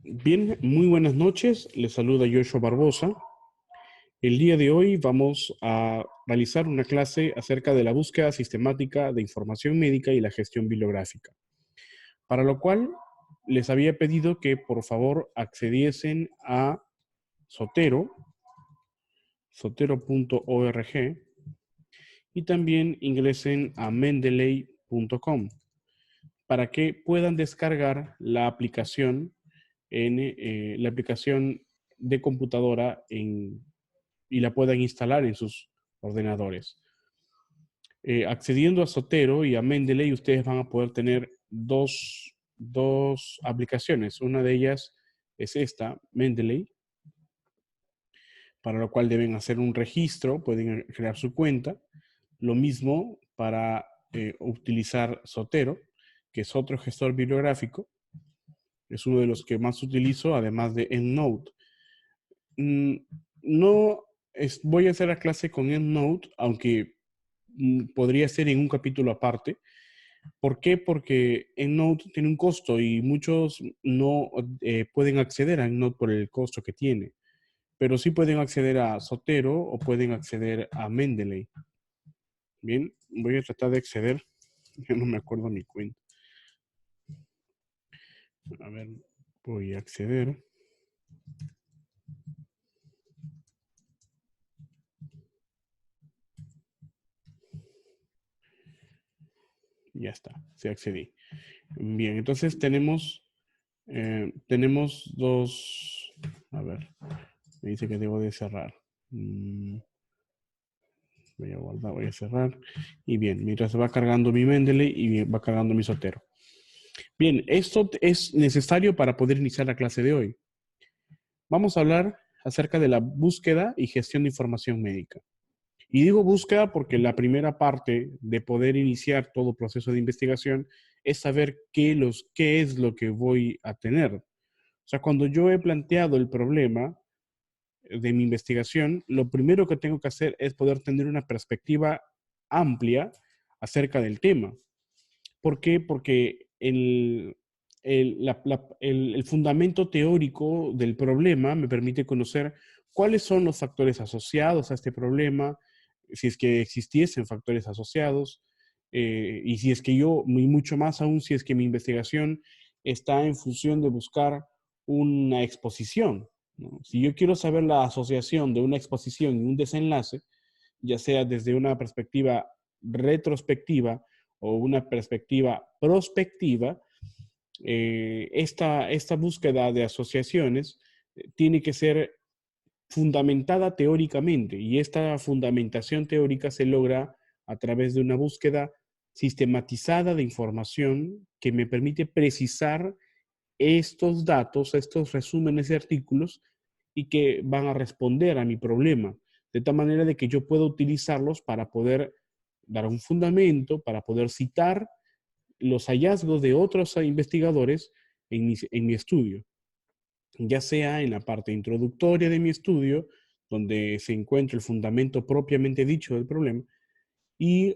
Bien, muy buenas noches. Les saluda Joshua Barbosa. El día de hoy vamos a realizar una clase acerca de la búsqueda sistemática de información médica y la gestión bibliográfica, para lo cual les había pedido que por favor accediesen a Zotero, zotero.org, y también ingresen a mendeley.com para que puedan descargar la aplicación la aplicación de computadora y la puedan instalar en sus ordenadores. Accediendo a Zotero y a Mendeley, ustedes van a poder tener dos aplicaciones. Una de ellas es esta, Mendeley, para lo cual deben hacer un registro, pueden crear su cuenta. Lo mismo para utilizar Zotero, que es otro gestor bibliográfico. Es uno de los que más utilizo, además de EndNote. No voy a hacer la clase con EndNote, aunque podría ser en un capítulo aparte. ¿Por qué? Porque EndNote tiene un costo y muchos no pueden acceder a EndNote por el costo que tiene. Pero sí pueden acceder a Zotero o pueden acceder a Mendeley. Bien, voy a tratar de acceder. Ya no me acuerdo mi cuenta. A ver, voy a acceder. Ya está, sí accedí. Bien, entonces tenemos dos. A ver, me dice que debo de cerrar. Voy a guardar, voy a cerrar. Y bien, mientras va cargando mi Mendeley y va cargando mi Zotero. Bien, esto es necesario para poder iniciar la clase de hoy. Vamos a hablar acerca de la búsqueda y gestión de información médica. Y digo búsqueda porque la primera parte de poder iniciar todo proceso de investigación es saber qué es lo que voy a tener. O sea, cuando yo he planteado el problema de mi investigación, lo primero que tengo que hacer es poder tener una perspectiva amplia acerca del tema. ¿Por qué? Porque el fundamento teórico del problema me permite conocer cuáles son los factores asociados a este problema, si es que existiesen factores asociados, y si es que y mucho más aún, si es que mi investigación está en función de buscar una exposición, ¿no? Si yo quiero saber la asociación de una exposición y un desenlace, ya sea desde una perspectiva retrospectiva o una perspectiva prospectiva, esta búsqueda de asociaciones tiene que ser fundamentada teóricamente, y esta fundamentación teórica se logra a través de una búsqueda sistematizada de información que me permite precisar estos datos, estos resúmenes de artículos y que van a responder a mi problema, de tal manera de que yo pueda utilizarlos para poder dar un fundamento, para poder citar los hallazgos de otros investigadores en mi estudio, ya sea en la parte introductoria de mi estudio, donde se encuentra el fundamento propiamente dicho del problema, y,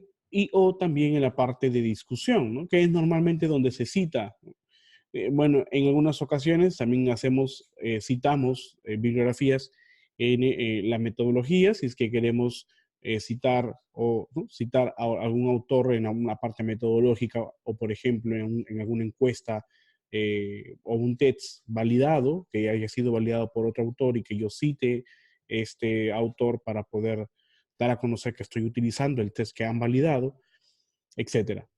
o también en la parte de discusión, ¿no? Que es normalmente donde se cita. Bueno, en algunas ocasiones también citamos bibliografías en la metodología, si es que queremos citar o ¿no? citar a algún autor en una parte metodológica o, por ejemplo, en alguna encuesta o un test validado, que haya sido validado por otro autor y que yo cite este autor para poder dar a conocer que estoy utilizando el test que han validado, etcétera.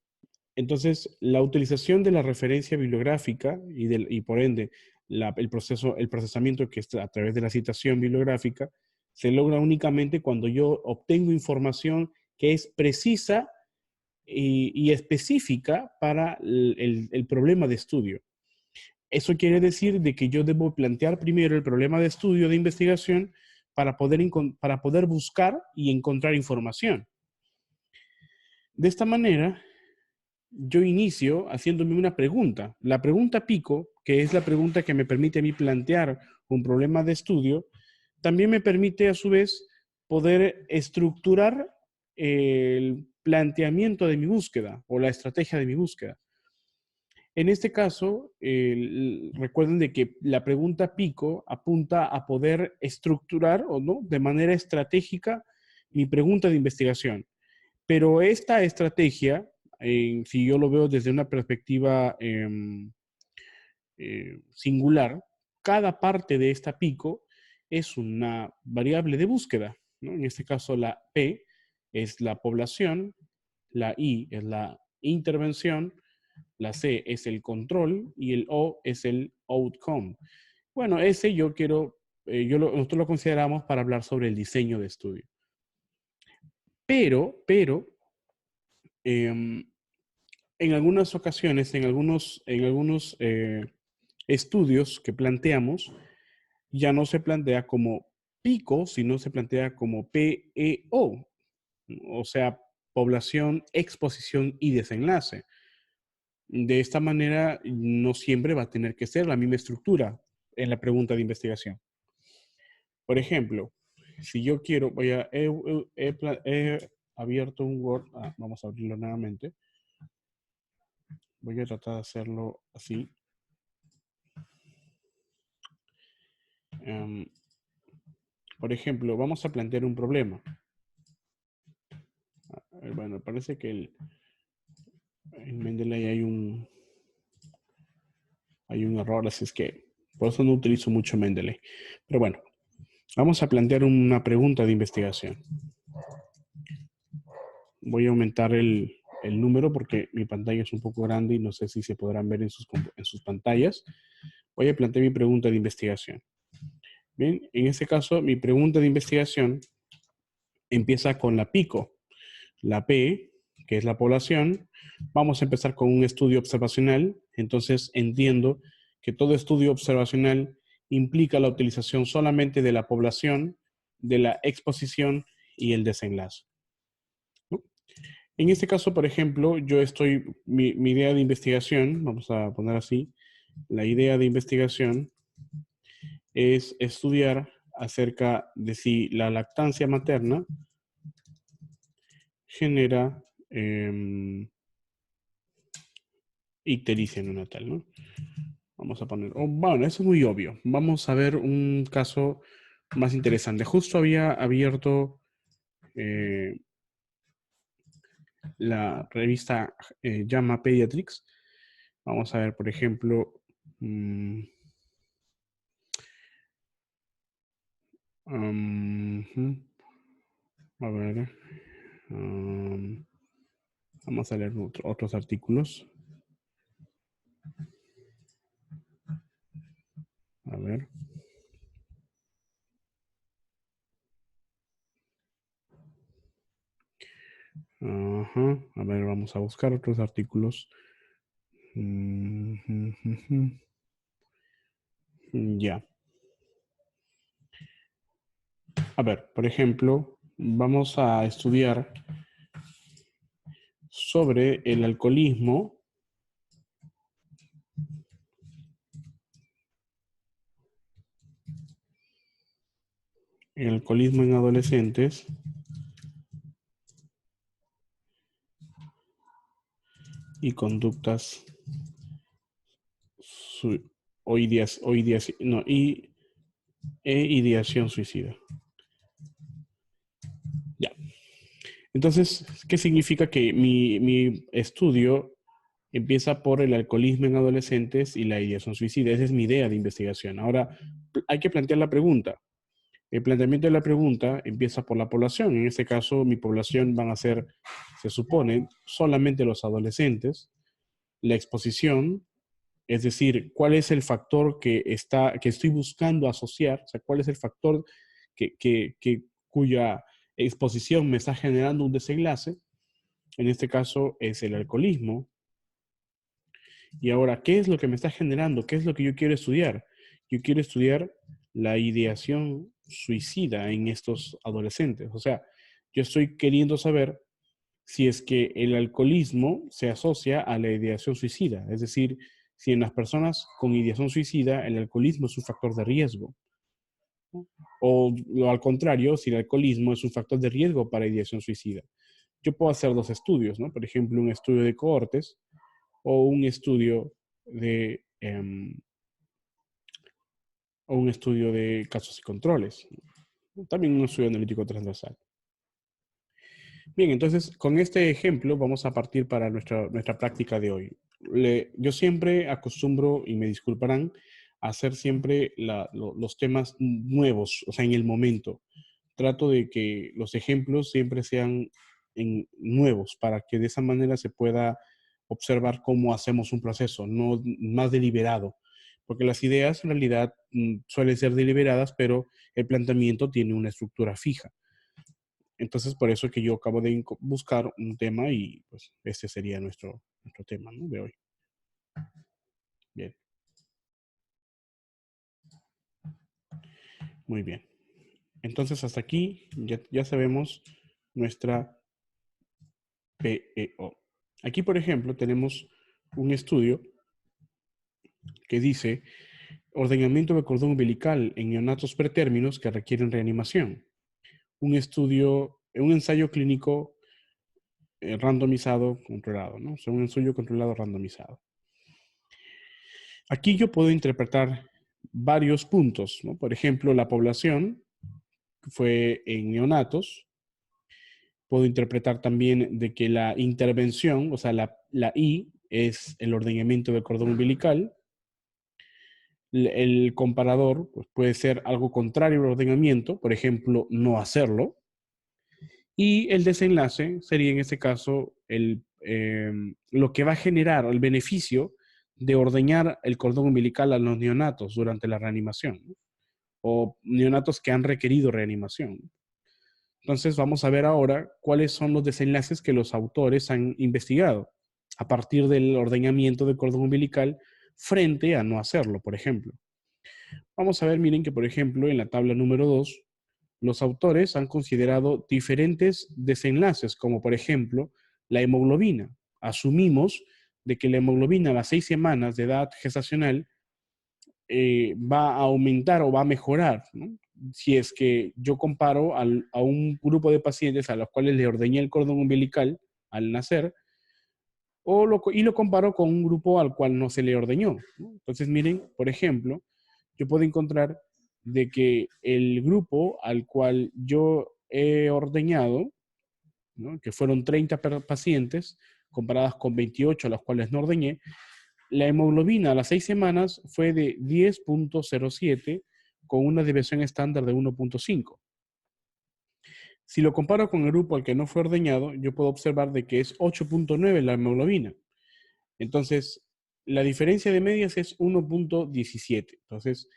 Entonces, la utilización de la referencia bibliográfica y por ende el procesamiento que está a través de la citación bibliográfica se logra únicamente cuando yo obtengo información que es precisa y específica para el problema de estudio. Eso quiere decir de que yo debo plantear primero el problema de estudio de investigación para poder buscar y encontrar información. De esta manera, yo inicio haciéndome una pregunta. La pregunta pico, que es la pregunta que me permite a mí plantear un problema de estudio, también me permite a su vez poder estructurar el planteamiento de mi búsqueda o la estrategia de mi búsqueda. En este caso, recuerden de que la pregunta pico apunta a poder estructurar o no de manera estratégica mi pregunta de investigación. Pero esta estrategia, si yo lo veo desde una perspectiva singular, cada parte de esta pico es una variable de búsqueda, ¿no? En este caso, la P es la población, la I es la intervención, la C es el control y el O es el outcome. Bueno, ese yo quiero, nosotros lo consideramos para hablar sobre el diseño de estudio. Pero, eh, en algunas ocasiones, en algunos estudios que planteamos, ya no se plantea como pico, sino se plantea como PEO, o sea, población, exposición y desenlace. De esta manera, no siempre va a tener que ser la misma estructura en la pregunta de investigación. Por ejemplo, si yo quiero, he abierto un Word, vamos a abrirlo nuevamente. Voy a tratar de hacerlo así. Por ejemplo, vamos a plantear un problema. Bueno, parece que en Mendeley hay un error, así es que por eso no utilizo mucho Mendeley. Pero bueno, vamos a plantear una pregunta de investigación. Voy a aumentar el número porque mi pantalla es un poco grande y no sé si se podrán ver en sus pantallas. Voy a plantear mi pregunta de investigación. Bien, en este caso, mi pregunta de investigación empieza con la pico. La P, que es la población. Vamos a empezar con un estudio observacional. Entonces, entiendo que todo estudio observacional implica la utilización solamente de la población, de la exposición y el desenlace, ¿no? En este caso, por ejemplo, mi idea de investigación, vamos a poner así, la idea de investigación es estudiar acerca de si la lactancia materna genera ictericia neonatal, ¿no? Vamos a poner, bueno, eso es muy obvio. Vamos a ver un caso más interesante. Justo había abierto la revista JAMA Pediatrics. Vamos a ver, por ejemplo, a ver, vamos a leer otros artículos. A ver. Ajá. A ver, vamos a buscar otros artículos. Ya. A ver, por ejemplo, vamos a estudiar sobre el alcoholismo en adolescentes y conductas ideación suicida. Ya. Entonces, ¿qué significa? Que mi estudio empieza por el alcoholismo en adolescentes y la ideación suicida. Esa es mi idea de investigación. Ahora, hay que plantear la pregunta. El planteamiento de la pregunta empieza por la población. En este caso, mi población van a ser, se supone, solamente los adolescentes. La exposición, es decir, cuál es el factor que estoy buscando asociar, o sea, cuál es el factor cuya exposición me está generando un desenlace. En este caso es el alcoholismo. Y ahora, ¿qué es lo que me está generando? ¿Qué es lo que yo quiero estudiar? Yo quiero estudiar la ideación suicida en estos adolescentes. O sea, yo estoy queriendo saber si es que el alcoholismo se asocia a la ideación suicida. Es decir, si en las personas con ideación suicida el alcoholismo es un factor de riesgo. O al contrario, si el alcoholismo es un factor de riesgo para ideación suicida. Yo puedo hacer dos estudios, ¿no? Por ejemplo, un estudio de cohortes o un estudio de o un estudio de casos y controles. También un estudio analítico transversal. Bien, entonces con este ejemplo vamos a partir para nuestra práctica de hoy. Yo siempre acostumbro, y me disculparán, a hacer siempre los temas nuevos, o sea, en el momento. Trato de que los ejemplos siempre sean nuevos para que de esa manera se pueda observar cómo hacemos un proceso, no más deliberado. Porque las ideas en realidad suelen ser deliberadas, pero el planteamiento tiene una estructura fija. Entonces, por eso es que yo acabo de buscar un tema y pues este sería nuestro tema, ¿no?, de hoy. Bien, muy bien. Entonces, hasta aquí ya sabemos nuestra PEO. Aquí, por ejemplo, tenemos un estudio que dice ordenamiento de cordón umbilical en neonatos pretérminos que requieren reanimación. Un ensayo clínico randomizado controlado, ¿no? O sea, un ensayo controlado randomizado. Aquí yo puedo interpretar varios puntos, ¿no? Por ejemplo, la población fue en neonatos. Puedo interpretar también de que la intervención, o sea, la I es el ordenamiento del cordón umbilical. El comparador pues, puede ser algo contrario al ordenamiento, por ejemplo, no hacerlo. Y el desenlace sería en este caso lo que va a generar el beneficio de ordeñar el cordón umbilical a los neonatos durante la reanimación, ¿no?, o neonatos que han requerido reanimación. Entonces vamos a ver ahora cuáles son los desenlaces que los autores han investigado a partir del ordeñamiento del cordón umbilical frente a no hacerlo, por ejemplo. Vamos a ver, miren que por ejemplo en la tabla número 2, los autores han considerado diferentes desenlaces, como por ejemplo la hemoglobina. Asumimos de que la hemoglobina a las 6 semanas de edad gestacional va a aumentar o va a mejorar, ¿no?, si es que yo comparo a un grupo de pacientes a los cuales le ordeñé el cordón umbilical al nacer, y lo comparo con un grupo al cual no se le ordeñó, ¿no? Entonces, miren, por ejemplo, yo puedo encontrar de que el grupo al cual yo he ordeñado, ¿no?, que fueron 30 pacientes, comparadas con 28 a los cuales no ordeñé, la hemoglobina a las 6 semanas fue de 10.07 con una desviación estándar de 1.5. Si lo comparo con el grupo al que no fue ordeñado, yo puedo observar de que es 8.9 la hemoglobina. Entonces, la diferencia de medias es 1.17. Entonces,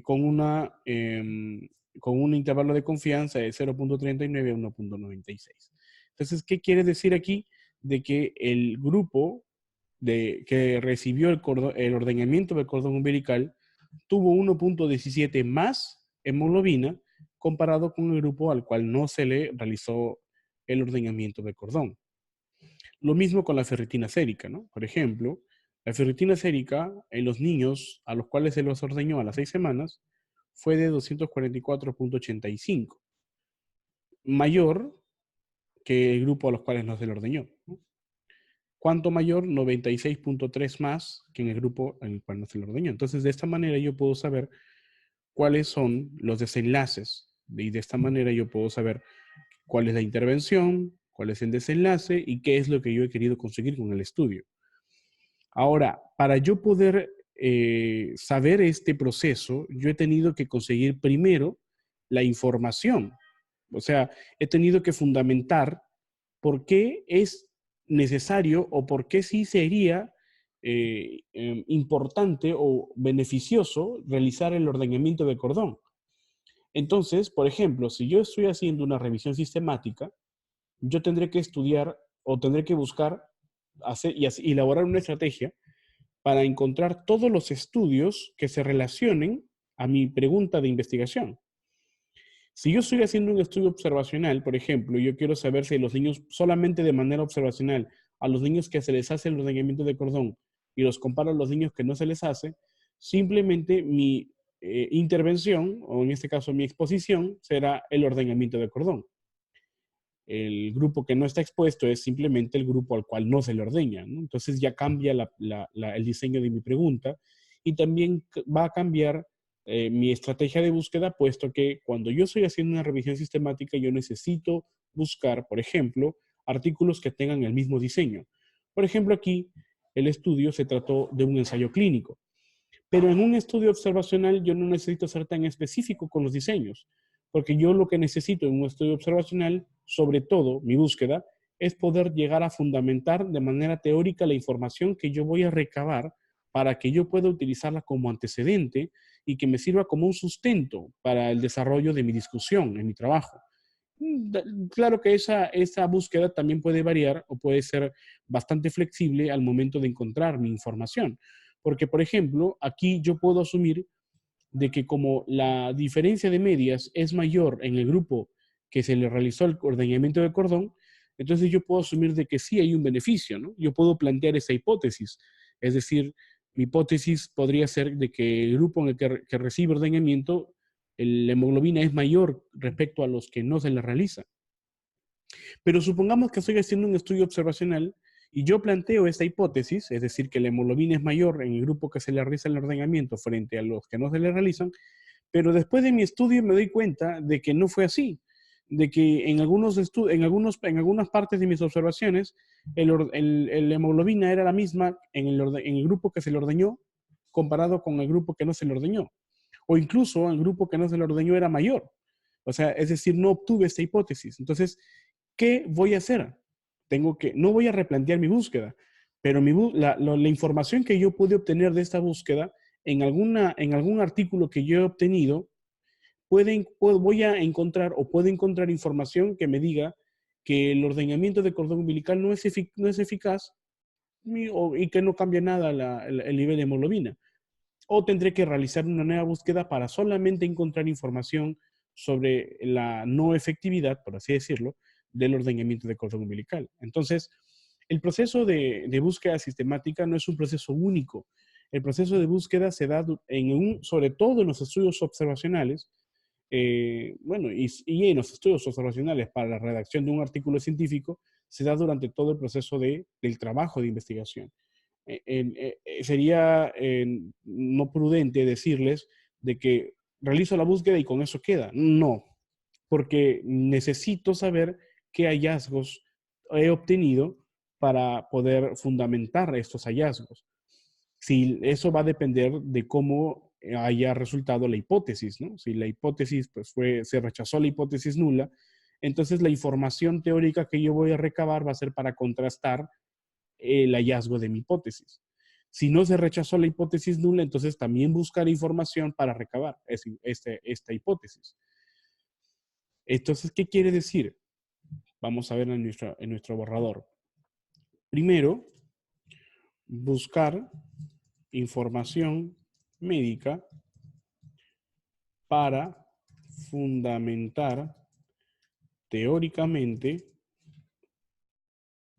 con un intervalo de confianza de 0.39 a 1.96. Entonces, ¿qué quiere decir aquí? De que el grupo que recibió el ordeñamiento del cordón umbilical tuvo 1.17 más hemoglobina comparado con el grupo al cual no se le realizó el ordeñamiento del cordón. Lo mismo con la ferritina sérica, ¿no? Por ejemplo, la ferritina sérica en los niños a los cuales se los ordeñó a las 6 semanas fue de 244.85, mayor que el grupo a los cuales no se le ordeñó, ¿no? ¿Cuánto mayor? 96.3 más que en el grupo en el cual no se le ordeñó. Entonces, de esta manera yo puedo saber cuáles son los desenlaces y de esta manera yo puedo saber cuál es la intervención, cuál es el desenlace y qué es lo que yo he querido conseguir con el estudio. Ahora, para yo poder saber este proceso, yo he tenido que conseguir primero la información. O sea, he tenido que fundamentar por qué es necesario o por qué sí sería importante o beneficioso realizar el ordenamiento de cordón. Entonces, por ejemplo, si yo estoy haciendo una revisión sistemática, yo tendré que estudiar o tendré que buscar y elaborar una estrategia para encontrar todos los estudios que se relacionen a mi pregunta de investigación. Si yo estoy haciendo un estudio observacional, por ejemplo, yo quiero saber si los niños, solamente de manera observacional, a los niños que se les hace el ordeñamiento de cordón y los comparo a los niños que no se les hace, simplemente mi intervención, o en este caso mi exposición, será el ordeñamiento de cordón. el grupo que no está expuesto es simplemente el grupo al cual no se le ordeña, ¿no? Entonces ya cambia el diseño de mi pregunta y también va a cambiar mi estrategia de búsqueda, puesto que cuando yo estoy haciendo una revisión sistemática, yo necesito buscar, por ejemplo, artículos que tengan el mismo diseño. Por ejemplo, aquí el estudio se trató de un ensayo clínico, pero en un estudio observacional yo no necesito ser tan específico con los diseños, porque yo lo que necesito en un estudio observacional, sobre todo mi búsqueda, es poder llegar a fundamentar de manera teórica la información que yo voy a recabar para que yo pueda utilizarla como antecedente y que me sirva como un sustento para el desarrollo de mi discusión en mi trabajo. Claro que esa búsqueda también puede variar o puede ser bastante flexible al momento de encontrar mi información. Porque, por ejemplo, aquí yo puedo asumir de que como la diferencia de medias es mayor en el grupo que se le realizó el ordenamiento de cordón, entonces yo puedo asumir de que sí hay un beneficio, ¿no? Yo puedo plantear esa hipótesis. Es decir, mi hipótesis podría ser de que el grupo en el que recibe ordenamiento, la hemoglobina es mayor respecto a los que no se le realiza. Pero supongamos que estoy haciendo un estudio observacional y yo planteo esta hipótesis, es decir, que la hemoglobina es mayor en el grupo que se le realiza el ordenamiento frente a los que no se le realizan, pero después de mi estudio me doy cuenta de que no fue así, de que en algunas partes de mis observaciones el hemoglobina era la misma en el grupo que se le ordeñó comparado con el grupo que no se le ordeñó, o incluso el grupo que no se le ordeñó era mayor. O sea, es decir, no obtuve esta hipótesis. Entonces, ¿qué voy a hacer? No voy a replantear mi búsqueda, pero la información que yo pude obtener de esta búsqueda en algún artículo que yo he obtenido, voy a encontrar o puedo encontrar información que me diga que el ordeñamiento de cordón umbilical no es eficaz y que no cambia nada el nivel de hemoglobina. O tendré que realizar una nueva búsqueda para solamente encontrar información sobre la no efectividad, por así decirlo, del ordeñamiento de cordón umbilical. Entonces, el proceso de búsqueda sistemática no es un proceso único. El proceso de búsqueda se da sobre todo en los estudios observacionales, bueno, y en los estudios observacionales para la redacción de un artículo científico, se da durante todo el proceso del trabajo de investigación. Sería no prudente decirles de que realizo la búsqueda y con eso queda. No, porque necesito saber qué hallazgos he obtenido para poder fundamentar estos hallazgos. Si eso va a depender de cómo haya resultado la hipótesis, ¿no? Si la hipótesis pues se rechazó la hipótesis nula, entonces la información teórica que yo voy a recabar va a ser para contrastar el hallazgo de mi hipótesis. Si no se rechazó la hipótesis nula, entonces también buscar información para recabar esta hipótesis. Entonces, ¿qué quiere decir? Vamos a ver en nuestro borrador. Primero, buscar información médica para fundamentar teóricamente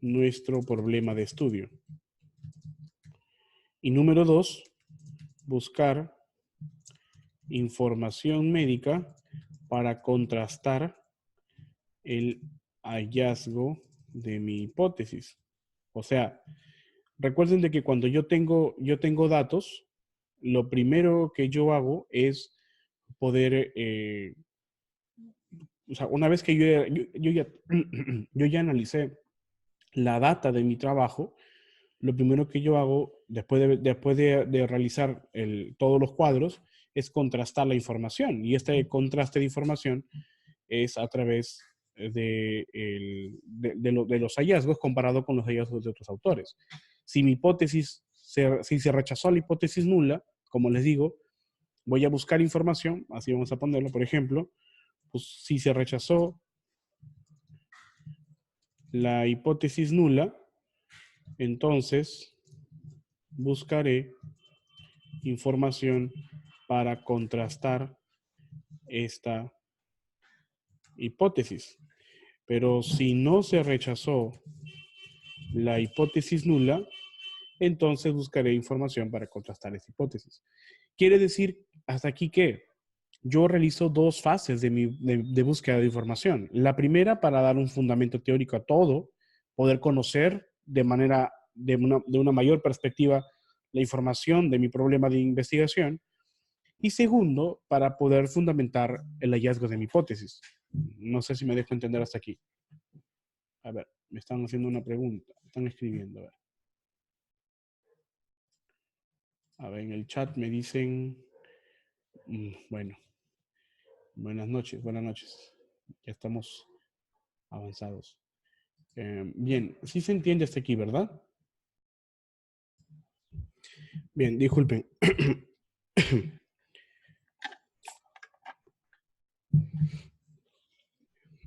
nuestro problema de estudio. Y número 2, buscar información médica para contrastar el hallazgo de mi hipótesis. O sea, recuerden de que cuando yo tengo datos, lo primero que yo hago es poder, o sea, una vez que yo ya analicé la data de mi trabajo, lo primero que yo hago después de realizar todos los cuadros es contrastar la información. Y este contraste de información es a través de los hallazgos comparado con los hallazgos de otros autores. Si mi hipótesis, si se rechazó la hipótesis nula, como les digo, voy a buscar información, así vamos a ponerlo, por ejemplo, pues si se rechazó la hipótesis nula, entonces buscaré información para contrastar esta hipótesis. Pero si no se rechazó la hipótesis nula, entonces buscaré información para contrastar esta hipótesis. Quiere decir hasta aquí que yo realizo dos fases de búsqueda de información. La primera, para dar un fundamento teórico a todo, poder conocer de una mayor perspectiva la información de mi problema de investigación. Y segundo, para poder fundamentar el hallazgo de mi hipótesis. No sé si me dejo entender hasta aquí. A ver, me están haciendo una pregunta. Están escribiendo. A ver, en el chat me dicen, bueno, buenas noches, buenas noches. Ya estamos avanzados. Bien, sí se entiende hasta aquí, ¿verdad? Bien, disculpen.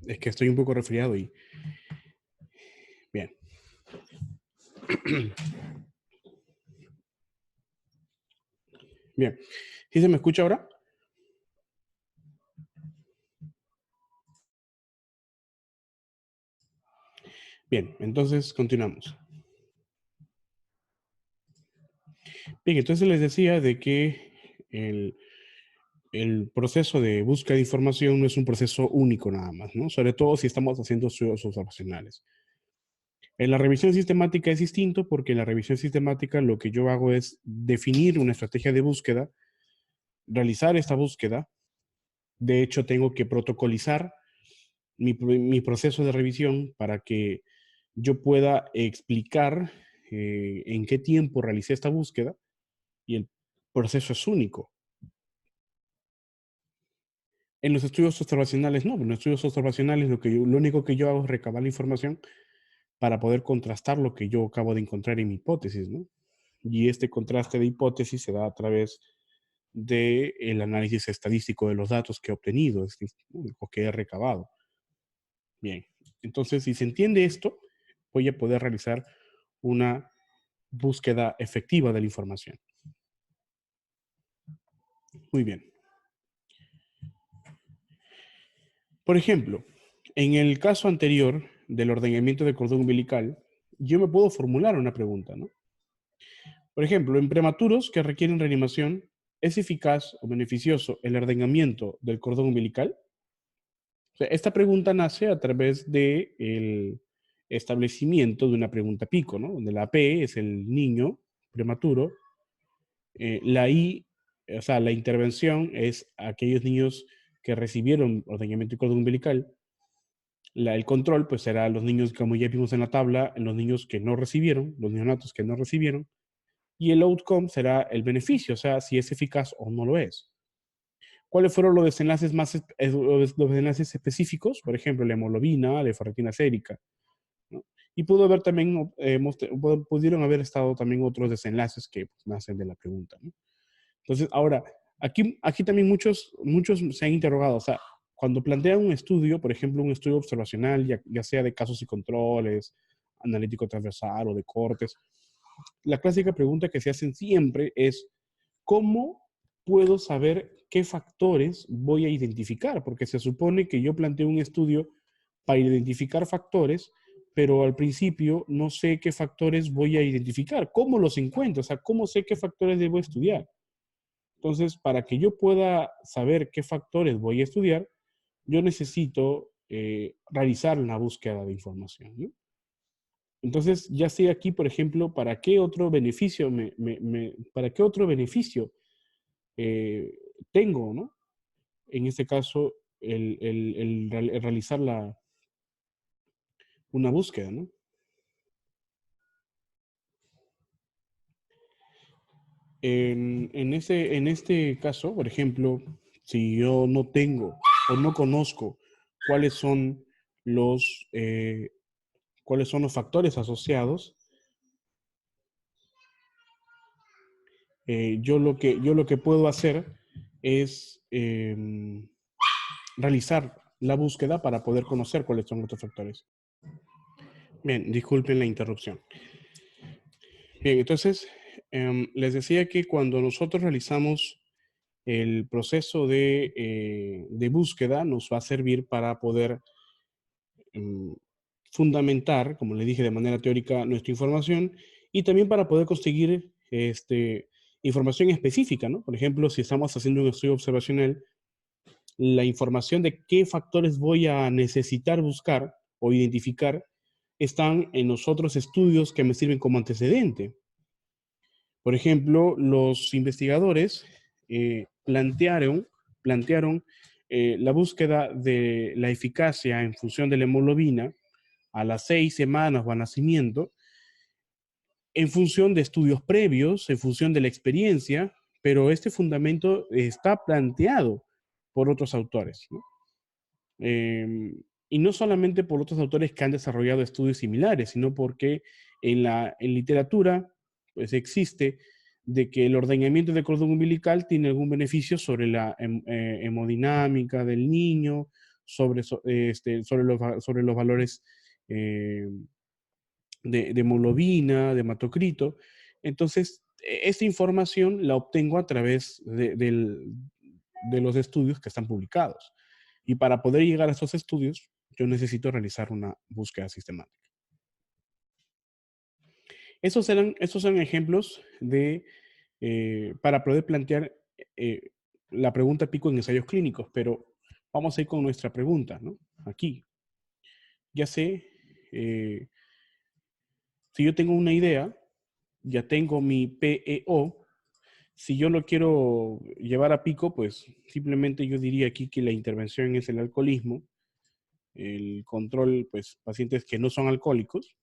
Es que estoy un poco resfriado y... Bien. Bien. ¿Sí se me escucha ahora? Bien, entonces continuamos. Bien, entonces les decía de que el proceso de búsqueda de información no es un proceso único nada más, ¿no? Sobre todo si estamos haciendo estudios observacionales. En la revisión sistemática es distinto porque en la revisión sistemática lo que yo hago es definir una estrategia de búsqueda, realizar esta búsqueda. De hecho, tengo que protocolizar mi proceso de revisión para que yo pueda explicar en qué tiempo realicé esta búsqueda y el proceso es único. En los estudios observacionales no, en los estudios observacionales lo único que yo hago es recabar la información para poder contrastar lo que yo acabo de encontrar en mi hipótesis, ¿no? Y este contraste de hipótesis se da a través del análisis estadístico de los datos que he obtenido, es decir, o que he recabado. Bien, entonces si se entiende esto, voy a poder realizar una búsqueda efectiva de la información. Muy bien. Por ejemplo, en el caso anterior del ordenamiento del cordón umbilical, yo me puedo formular una pregunta, ¿no? Por ejemplo, en prematuros que requieren reanimación, ¿es eficaz o beneficioso el ordenamiento del cordón umbilical? O sea, esta pregunta nace a través del establecimiento de una pregunta pico, ¿no? Donde la P es el niño prematuro, la I, o sea, la intervención es aquellos niños que recibieron ordenamiento del cordón umbilical. El control, pues será los niños, como ya vimos en la tabla, los niños que no recibieron, los neonatos que no recibieron, y el outcome será el beneficio, o sea, si es eficaz o no lo es. ¿Cuáles fueron los desenlaces los desenlaces específicos? Por ejemplo, la hemoglobina, la ferritina sérica, ¿no? Y pudo haber también, pudieron haber estado también otros desenlaces que pues, nacen de la pregunta, ¿no? Entonces, ahora, aquí también muchos se han interrogado, o sea, cuando plantean un estudio, por ejemplo, un estudio observacional, ya sea de casos y controles, analítico transversal o de cortes, la clásica pregunta que se hacen siempre es, ¿cómo puedo saber qué factores voy a identificar? Porque se supone que yo planteo un estudio para identificar factores, pero al principio no sé qué factores voy a identificar. ¿Cómo los encuentro? O sea, ¿cómo sé qué factores debo estudiar? Entonces, para que yo pueda saber qué factores voy a estudiar, yo necesito realizar una búsqueda de información, ¿no? Entonces, ya sé aquí, por ejemplo, para qué otro beneficio, para qué otro beneficio eh, tengo, ¿no? En este caso, el realizar una búsqueda, ¿no? En este caso, por ejemplo, si yo no tengo o no conozco cuáles son los, cuáles son los factores asociados, yo lo que puedo hacer es realizar la búsqueda para poder conocer cuáles son estos factores. Bien, disculpen la interrupción. Bien, entonces, les decía que cuando nosotros realizamos el proceso de búsqueda, nos va a servir para poder em, fundamentar, como le dije de manera teórica, nuestra información y también para poder conseguir información específica, ¿no? Por ejemplo, si estamos haciendo un estudio observacional, la información de qué factores voy a necesitar buscar o identificar están en los otros estudios que me sirven como antecedente. Por ejemplo, los investigadores plantearon la búsqueda de la eficacia en función de la hemoglobina a las 6 semanas o al nacimiento, en función de estudios previos, en función de la experiencia, pero este fundamento está planteado por otros autores, ¿no? Y no solamente por otros autores que han desarrollado estudios similares, sino porque en literatura pues existe de que el ordeñamiento de cordón umbilical tiene algún beneficio sobre la hemodinámica del niño, sobre los valores eh, de hemoglobina, de hematocrito. Entonces, esta información la obtengo a través de los estudios que están publicados. Y para poder llegar a esos estudios, yo necesito realizar una búsqueda sistemática. Esos son ejemplos para poder plantear eh, la pregunta pico en ensayos clínicos, pero vamos a ir con nuestra pregunta, ¿no? Aquí. Ya sé, si yo tengo una idea, ya tengo mi PEO. Si yo lo quiero llevar a pico, pues simplemente yo diría aquí que la intervención es el alcoholismo, el control, pues pacientes que no son alcohólicos,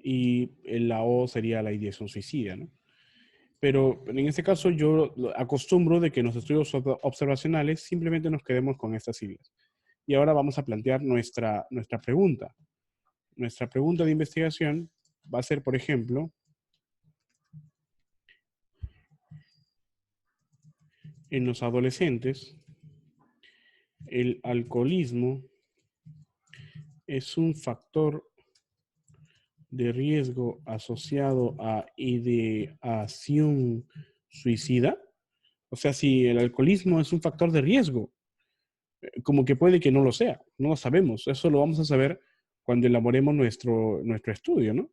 y la O sería la ideación suicida, ¿no? Pero en este caso yo acostumbro de que en los estudios observacionales simplemente nos quedemos con estas siglas. Y ahora vamos a plantear nuestra pregunta. Nuestra pregunta de investigación va a ser, por ejemplo, en los adolescentes, el alcoholismo es un factor de riesgo asociado a ideación suicida. O sea, si el alcoholismo es un factor de riesgo, como que puede que no lo sea, no lo sabemos. Eso lo vamos a saber cuando elaboremos nuestro estudio, ¿no?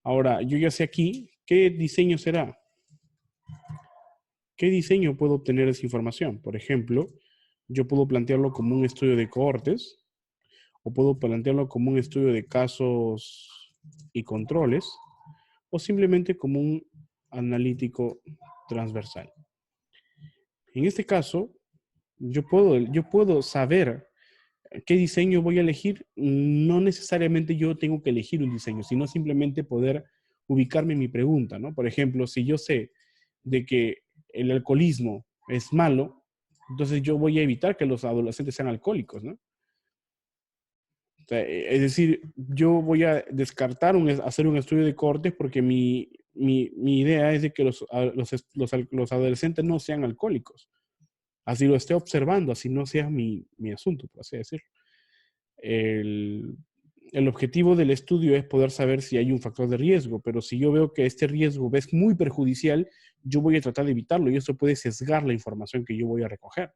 Ahora, yo ya sé aquí qué diseño será. ¿Qué diseño puedo obtener esa información? Por ejemplo, yo puedo plantearlo como un estudio de cohortes, o puedo plantearlo como un estudio de casos y controles, o simplemente como un analítico transversal. En este caso, yo puedo saber qué diseño voy a elegir. No necesariamente yo tengo que elegir un diseño, sino simplemente poder ubicarme en mi pregunta, ¿no? Por ejemplo, si yo sé de que el alcoholismo es malo, entonces yo voy a evitar que los adolescentes sean alcohólicos, ¿no? O sea, es decir, yo voy a descartar hacer un estudio de cohortes porque mi idea es de que los adolescentes no sean alcohólicos. Así lo esté observando, así no sea mi asunto, por así decirlo. El, el objetivo del estudio es poder saber si hay un factor de riesgo, pero si yo veo que este riesgo es muy perjudicial, yo voy a tratar de evitarlo y eso puede sesgar la información que yo voy a recoger.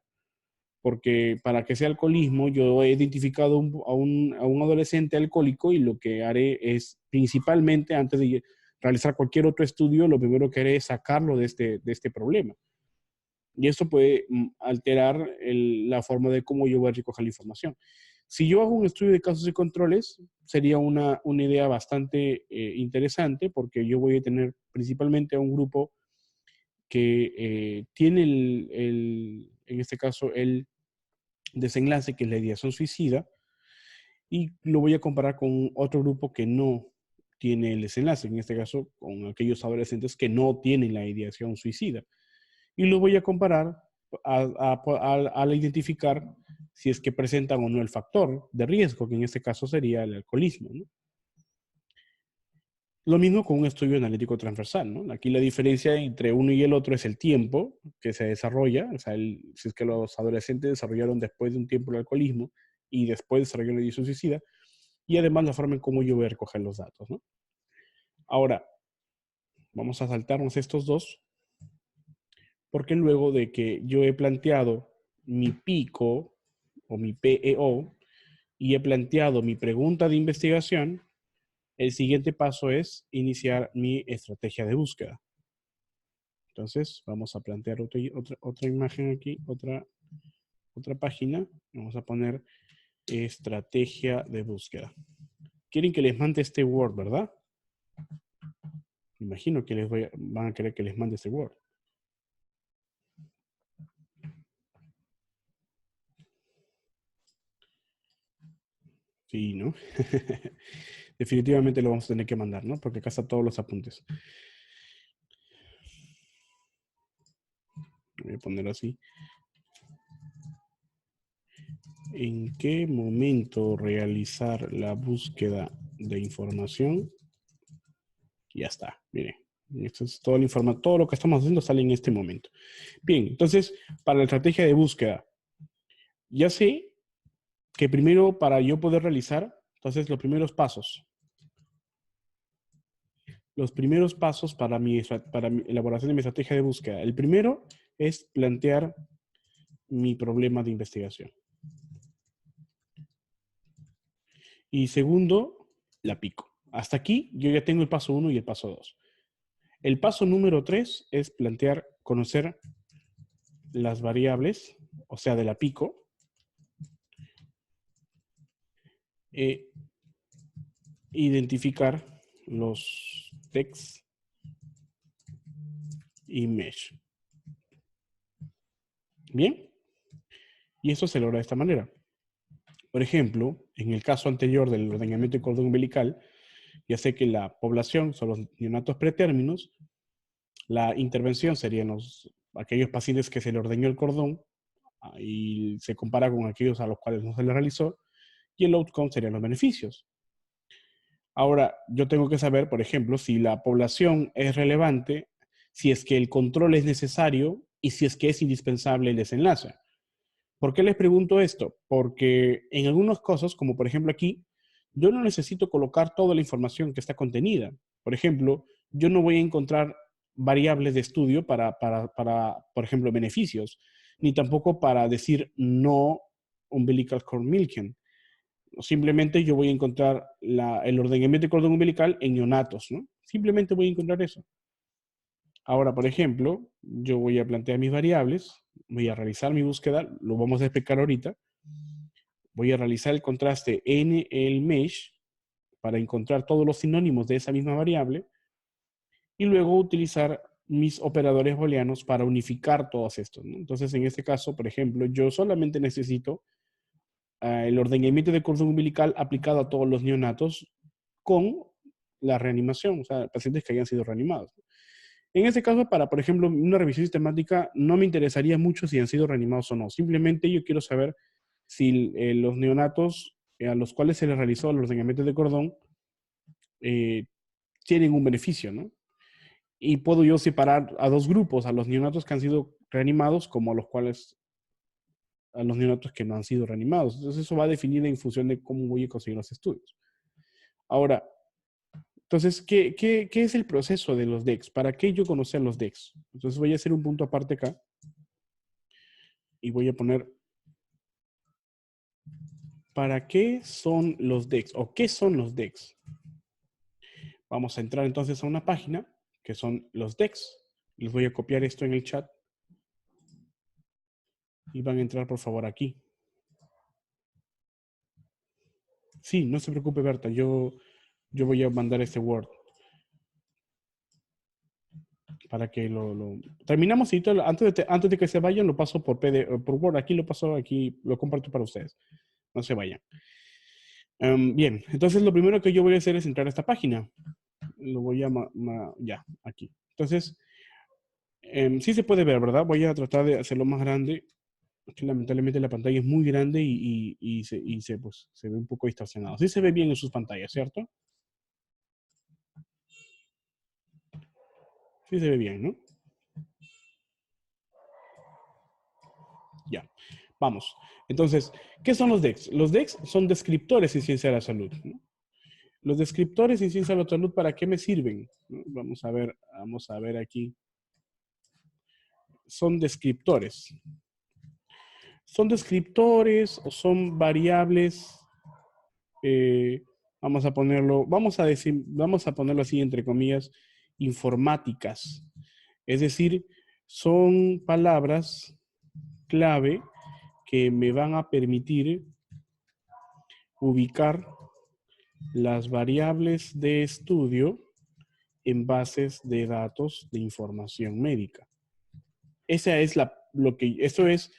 Porque para que sea alcoholismo, yo he identificado a un adolescente alcohólico y lo que haré es, principalmente, antes de realizar cualquier otro estudio, lo primero que haré es sacarlo de este problema. Y esto puede alterar la forma de cómo yo voy a recoger la información. Si yo hago un estudio de casos y controles, sería una idea bastante interesante porque yo voy a tener principalmente a un grupo que tiene en este caso, el desenlace, que es la ideación suicida, y lo voy a comparar con otro grupo que no tiene el desenlace, en este caso con aquellos adolescentes que no tienen la ideación suicida. Y lo voy a comparar al identificar si es que presentan o no el factor de riesgo, que en este caso sería el alcoholismo, ¿no? Lo mismo con un estudio analítico transversal, ¿no? Aquí la diferencia entre uno y el otro es el tiempo que se desarrolla, o sea, si es que los adolescentes desarrollaron después de un tiempo el alcoholismo y después desarrollaron la ideación suicida, y además la forma en cómo yo voy a recoger los datos, ¿no? Ahora, vamos a saltarnos estos dos, porque luego de que yo he planteado mi pico o mi PEO y he planteado mi pregunta de investigación, el siguiente paso es iniciar mi estrategia de búsqueda. Entonces, vamos a plantear otra imagen aquí, otra página. Vamos a poner estrategia de búsqueda. Quieren que les mande este Word, ¿verdad? Imagino que van a querer que les mande este Word. Sí, ¿no? Definitivamente lo vamos a tener que mandar, ¿no? Porque acá están todos los apuntes. Voy a poner así. ¿En qué momento realizar la búsqueda de información? Ya está, miren. Esto es todo todo lo que estamos haciendo sale en este momento. Bien, entonces, para la estrategia de búsqueda, ya sé que primero para yo poder realizar, entonces los primeros pasos. Los primeros pasos para mi elaboración de mi estrategia de búsqueda. El primero es plantear mi problema de investigación. Y segundo, la pico. Hasta aquí yo ya tengo el paso 1 y el paso 2. El paso número 3 es conocer las variables, o sea, de la pico, e identificar los text y mesh. Bien, y eso se logra de esta manera. Por ejemplo, en el caso anterior del ordenamiento de cordón umbilical, ya sé que la población son los neonatos pretérminos, la intervención serían aquellos pacientes que se le ordeñó el cordón y se compara con aquellos a los cuales no se le realizó, y el outcome serían los beneficios. Ahora, yo tengo que saber, por ejemplo, si la población es relevante, si es que el control es necesario y si es que es indispensable el desenlace. ¿Por qué les pregunto esto? Porque en algunos casos, como por ejemplo aquí, yo no necesito colocar toda la información que está contenida. Por ejemplo, yo no voy a encontrar variables de estudio para por ejemplo, beneficios, ni tampoco para decir no umbilical cord milking. Simplemente yo voy a encontrar el ordenamiento de cordón umbilical en neonatos, ¿no? Simplemente voy a encontrar eso. Ahora, por ejemplo, yo voy a plantear mis variables, voy a realizar mi búsqueda, lo vamos a explicar ahorita. Voy a realizar el contraste en el mesh para encontrar todos los sinónimos de esa misma variable y luego utilizar mis operadores booleanos para unificar todos estos, ¿no? Entonces, en este caso, por ejemplo, yo solamente necesito el ordenamiento de cordón umbilical aplicado a todos los neonatos con la reanimación, o sea, pacientes que hayan sido reanimados. En este caso, para, por ejemplo, una revisión sistemática, no me interesaría mucho si han sido reanimados o no. Simplemente yo quiero saber si los neonatos a los cuales se les realizó el ordenamiento de cordón tienen un beneficio, ¿no? Y puedo yo separar a dos grupos, a los neonatos que han sido reanimados como a los neonatos que no han sido reanimados. Entonces eso va a definir en función de cómo voy a conseguir los estudios. Ahora, entonces, ¿qué es el proceso de los DEX? ¿Para qué yo conocer los DEX? Entonces voy a hacer un punto aparte acá y voy a poner ¿para qué son los DEX? ¿O qué son los DEX? Vamos a entrar entonces a una página que son los DEX. Les voy a copiar esto en el chat y van a entrar por favor aquí. Sí, no se preocupe, Berta, yo voy a mandar este Word para que terminamos y antes de que se vayan lo paso por Word, aquí lo paso, aquí lo comparto para ustedes. No se vayan. Bien, entonces lo primero que yo voy a hacer es entrar a esta página. Lo voy a, ya, aquí. Entonces, sí se puede ver, ¿verdad? Voy a tratar de hacerlo más grande. Que lamentablemente la pantalla es muy grande pues, se ve un poco distorsionado. Sí se ve bien en sus pantallas, ¿cierto? Sí se ve bien, ¿no? Ya, vamos. Entonces, ¿qué son los DEX? Los DEX son descriptores en ciencia de la salud, ¿no? Los descriptores en ciencia de la salud, ¿para qué me sirven? ¿No? Vamos a ver aquí. Son descriptores. ¿Son descriptores o son variables? Vamos a ponerlo así entre comillas, informáticas. Es decir, son palabras clave que me van a permitir ubicar las variables de estudio en bases de datos de información médica. Esa es eso es,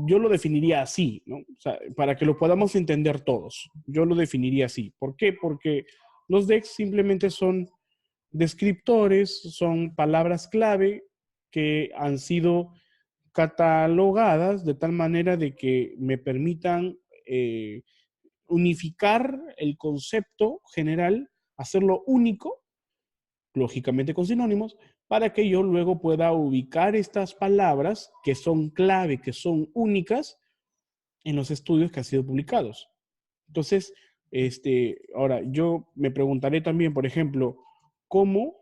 yo lo definiría así, ¿no? O sea, para que lo podamos entender todos. Yo lo definiría así. ¿Por qué? Porque los DEX simplemente son descriptores, son palabras clave que han sido catalogadas de tal manera de que me permitan unificar el concepto general, hacerlo único, lógicamente con sinónimos, para que yo luego pueda ubicar estas palabras que son clave, que son únicas en los estudios que han sido publicados. Entonces, ahora yo me preguntaré también, por ejemplo, cómo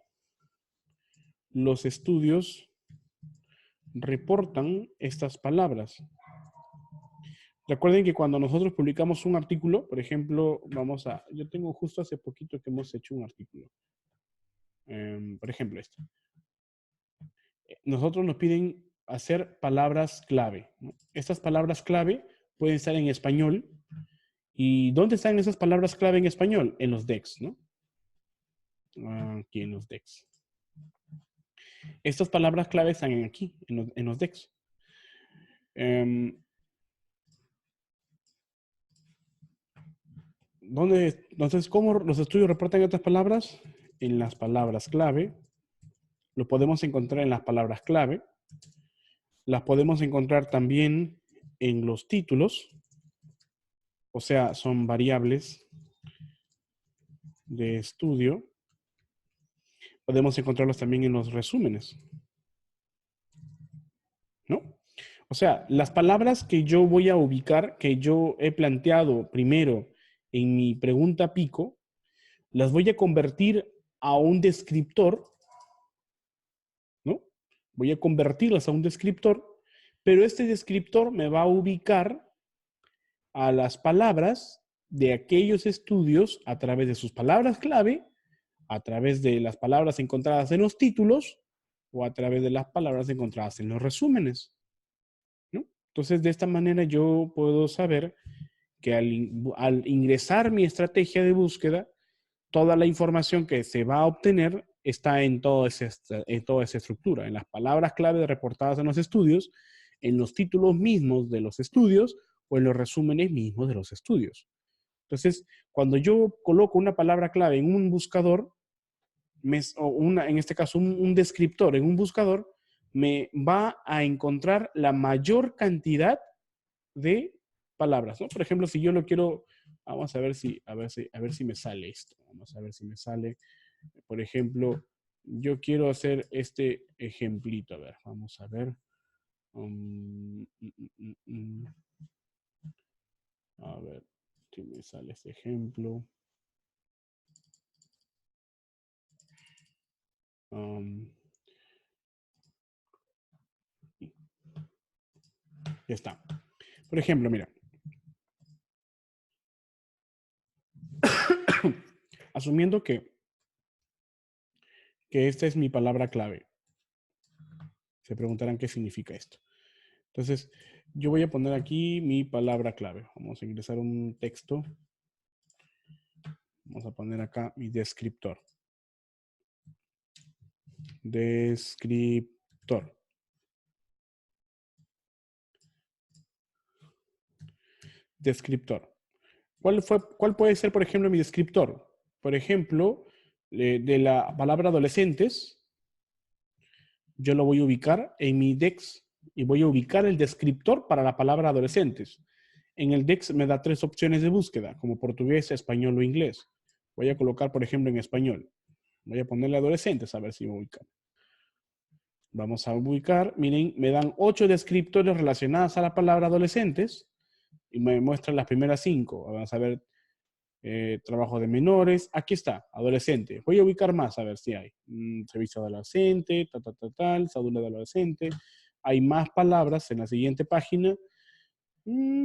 los estudios reportan estas palabras. Recuerden que cuando nosotros publicamos un artículo, por ejemplo, yo tengo justo hace poquito que hemos hecho un artículo. Por ejemplo, esto. Nosotros nos piden hacer palabras clave, ¿no? Estas palabras clave pueden estar en español. ¿Y dónde están esas palabras clave en español? En los DEX, ¿no? Aquí en los DEX. Estas palabras clave están aquí, en los DEX. Entonces, ¿cómo los estudios reportan estas palabras? En las palabras clave. Lo podemos encontrar en las palabras clave. Las podemos encontrar también en los títulos. O sea, son variables de estudio. Podemos encontrarlos también en los resúmenes, ¿no? O sea, las palabras que yo voy a ubicar, que yo he planteado primero en mi pregunta pico, las voy a convertir a un descriptor, ¿no? Voy a convertirlas a un descriptor, pero este descriptor me va a ubicar a las palabras de aquellos estudios a través de sus palabras clave, a través de las palabras encontradas en los títulos o a través de las palabras encontradas en los resúmenes, ¿no? Entonces, de esta manera yo puedo saber que al ingresar mi estrategia de búsqueda, toda la información que se va a obtener está en toda esa estructura, en las palabras clave reportadas en los estudios, en los títulos mismos de los estudios o en los resúmenes mismos de los estudios. Entonces, cuando yo coloco una palabra clave en un buscador, en este caso un descriptor en un buscador, me va a encontrar la mayor cantidad de palabras, ¿no? Por ejemplo, si yo lo quiero, vamos a ver si me sale esto. Vamos a ver si me sale, por ejemplo, yo quiero hacer este ejemplito. A ver, vamos a ver. A ver si me sale este ejemplo. Ya está. Por ejemplo, mira. Asumiendo que esta es mi palabra clave. Se preguntarán qué significa esto. Entonces, yo voy a poner aquí mi palabra clave. Vamos a ingresar un texto. Vamos a poner acá mi descriptor. Descriptor. Descriptor. ¿Cuál puede ser, por ejemplo, mi descriptor? Por ejemplo, de la palabra adolescentes, yo lo voy a ubicar en mi DEX y voy a ubicar el descriptor para la palabra adolescentes. En el DEX me da 3 opciones de búsqueda, como portugués, español o inglés. Voy a colocar, por ejemplo, en español. Voy a ponerle adolescentes a ver si me ubican. Vamos a ubicar, miren, me dan 8 descriptores relacionados a la palabra adolescentes y me muestran las primeras 5. Vamos a ver, trabajo de menores. Aquí está, adolescente. Voy a ubicar más a ver si hay. Servicio adolescente, cédula de adolescente. Hay más palabras en la siguiente página,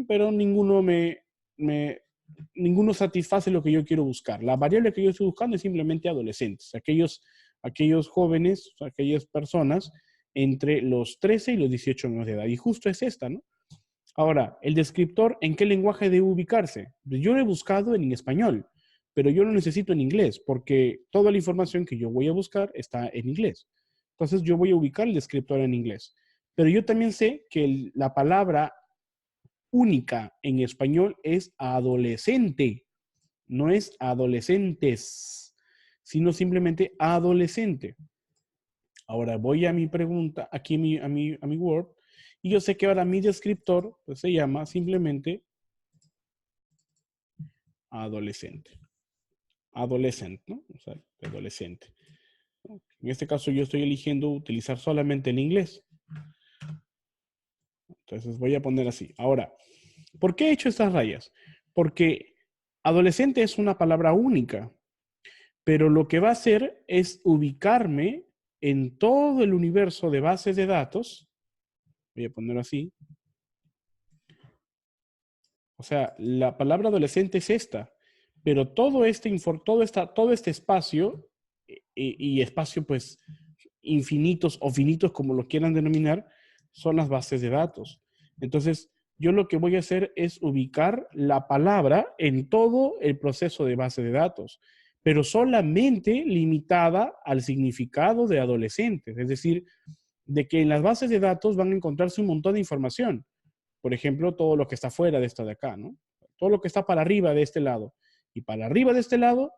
pero ninguno satisface lo que yo quiero buscar. La variable que yo estoy buscando es simplemente adolescentes, aquellos aquellos jóvenes, aquellas personas entre los 13 y los 18 años de edad. Y justo es esta, ¿no? Ahora, el descriptor, ¿en qué lenguaje debe ubicarse? Yo lo he buscado en español, pero yo lo necesito en inglés, porque toda la información que yo voy a buscar está en inglés. Entonces, yo voy a ubicar el descriptor en inglés. Pero yo también sé que la palabra única en español es adolescente, no es adolescentes, sino simplemente adolescente. Ahora voy a mi pregunta, aquí a mi Word, y yo sé que ahora mi descriptor pues, se llama simplemente adolescente. Adolescent, ¿no? O sea, adolescente. En este caso yo estoy eligiendo utilizar solamente el inglés. Entonces voy a poner así. Ahora, ¿por qué he hecho estas rayas? Porque adolescente es una palabra única, pero lo que va a hacer es ubicarme en todo el universo de bases de datos. Voy a ponerlo así. O sea, la palabra adolescente es esta, pero todo este espacio y espacio pues infinitos o finitos como lo quieran denominar, son las bases de datos. Entonces, yo lo que voy a hacer es ubicar la palabra en todo el proceso de base de datos, pero solamente limitada al significado de adolescentes. Es decir, de que en las bases de datos van a encontrarse un montón de información. Por ejemplo, todo lo que está fuera de esta de acá, ¿no? Todo lo que está para arriba de este lado. Y para arriba de este lado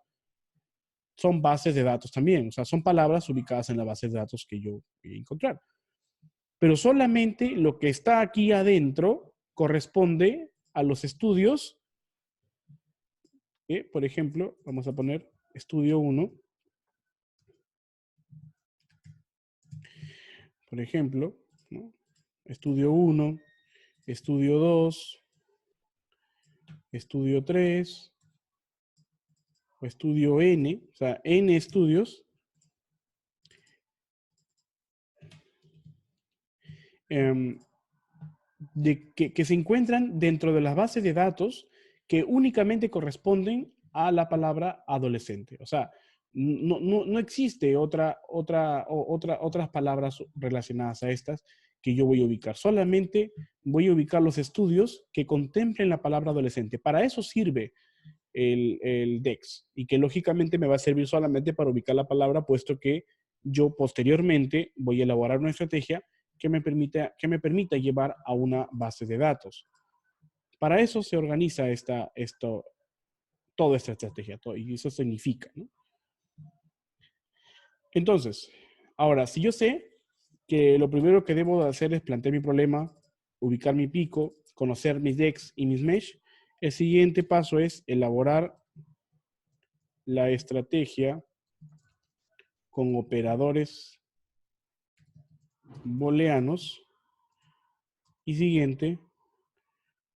son bases de datos también. O sea, son palabras ubicadas en la base de datos que yo voy a encontrar. Pero solamente lo que está aquí adentro corresponde a los estudios. Por ejemplo, vamos a poner estudio 1. Por ejemplo, ¿no? Estudio 1, estudio 2, estudio 3, o estudio N, o sea, N estudios, que se encuentran dentro de las bases de datos que únicamente corresponden a la palabra adolescente. O sea, no existe otras palabras relacionadas a estas que yo voy a ubicar. Solamente voy a ubicar los estudios que contemplen la palabra adolescente. Para eso sirve el DEX y que lógicamente me va a servir solamente para ubicar la palabra, puesto que yo posteriormente voy a elaborar una estrategia que me permita llevar a una base de datos. Para eso se organiza toda esta estrategia, y eso significa, ¿no? Entonces, ahora, si yo sé que lo primero que debo hacer es plantear mi problema, ubicar mi pico, conocer mis DEX y mis mesh, el siguiente paso es elaborar la estrategia con operadores booleanos y siguiente,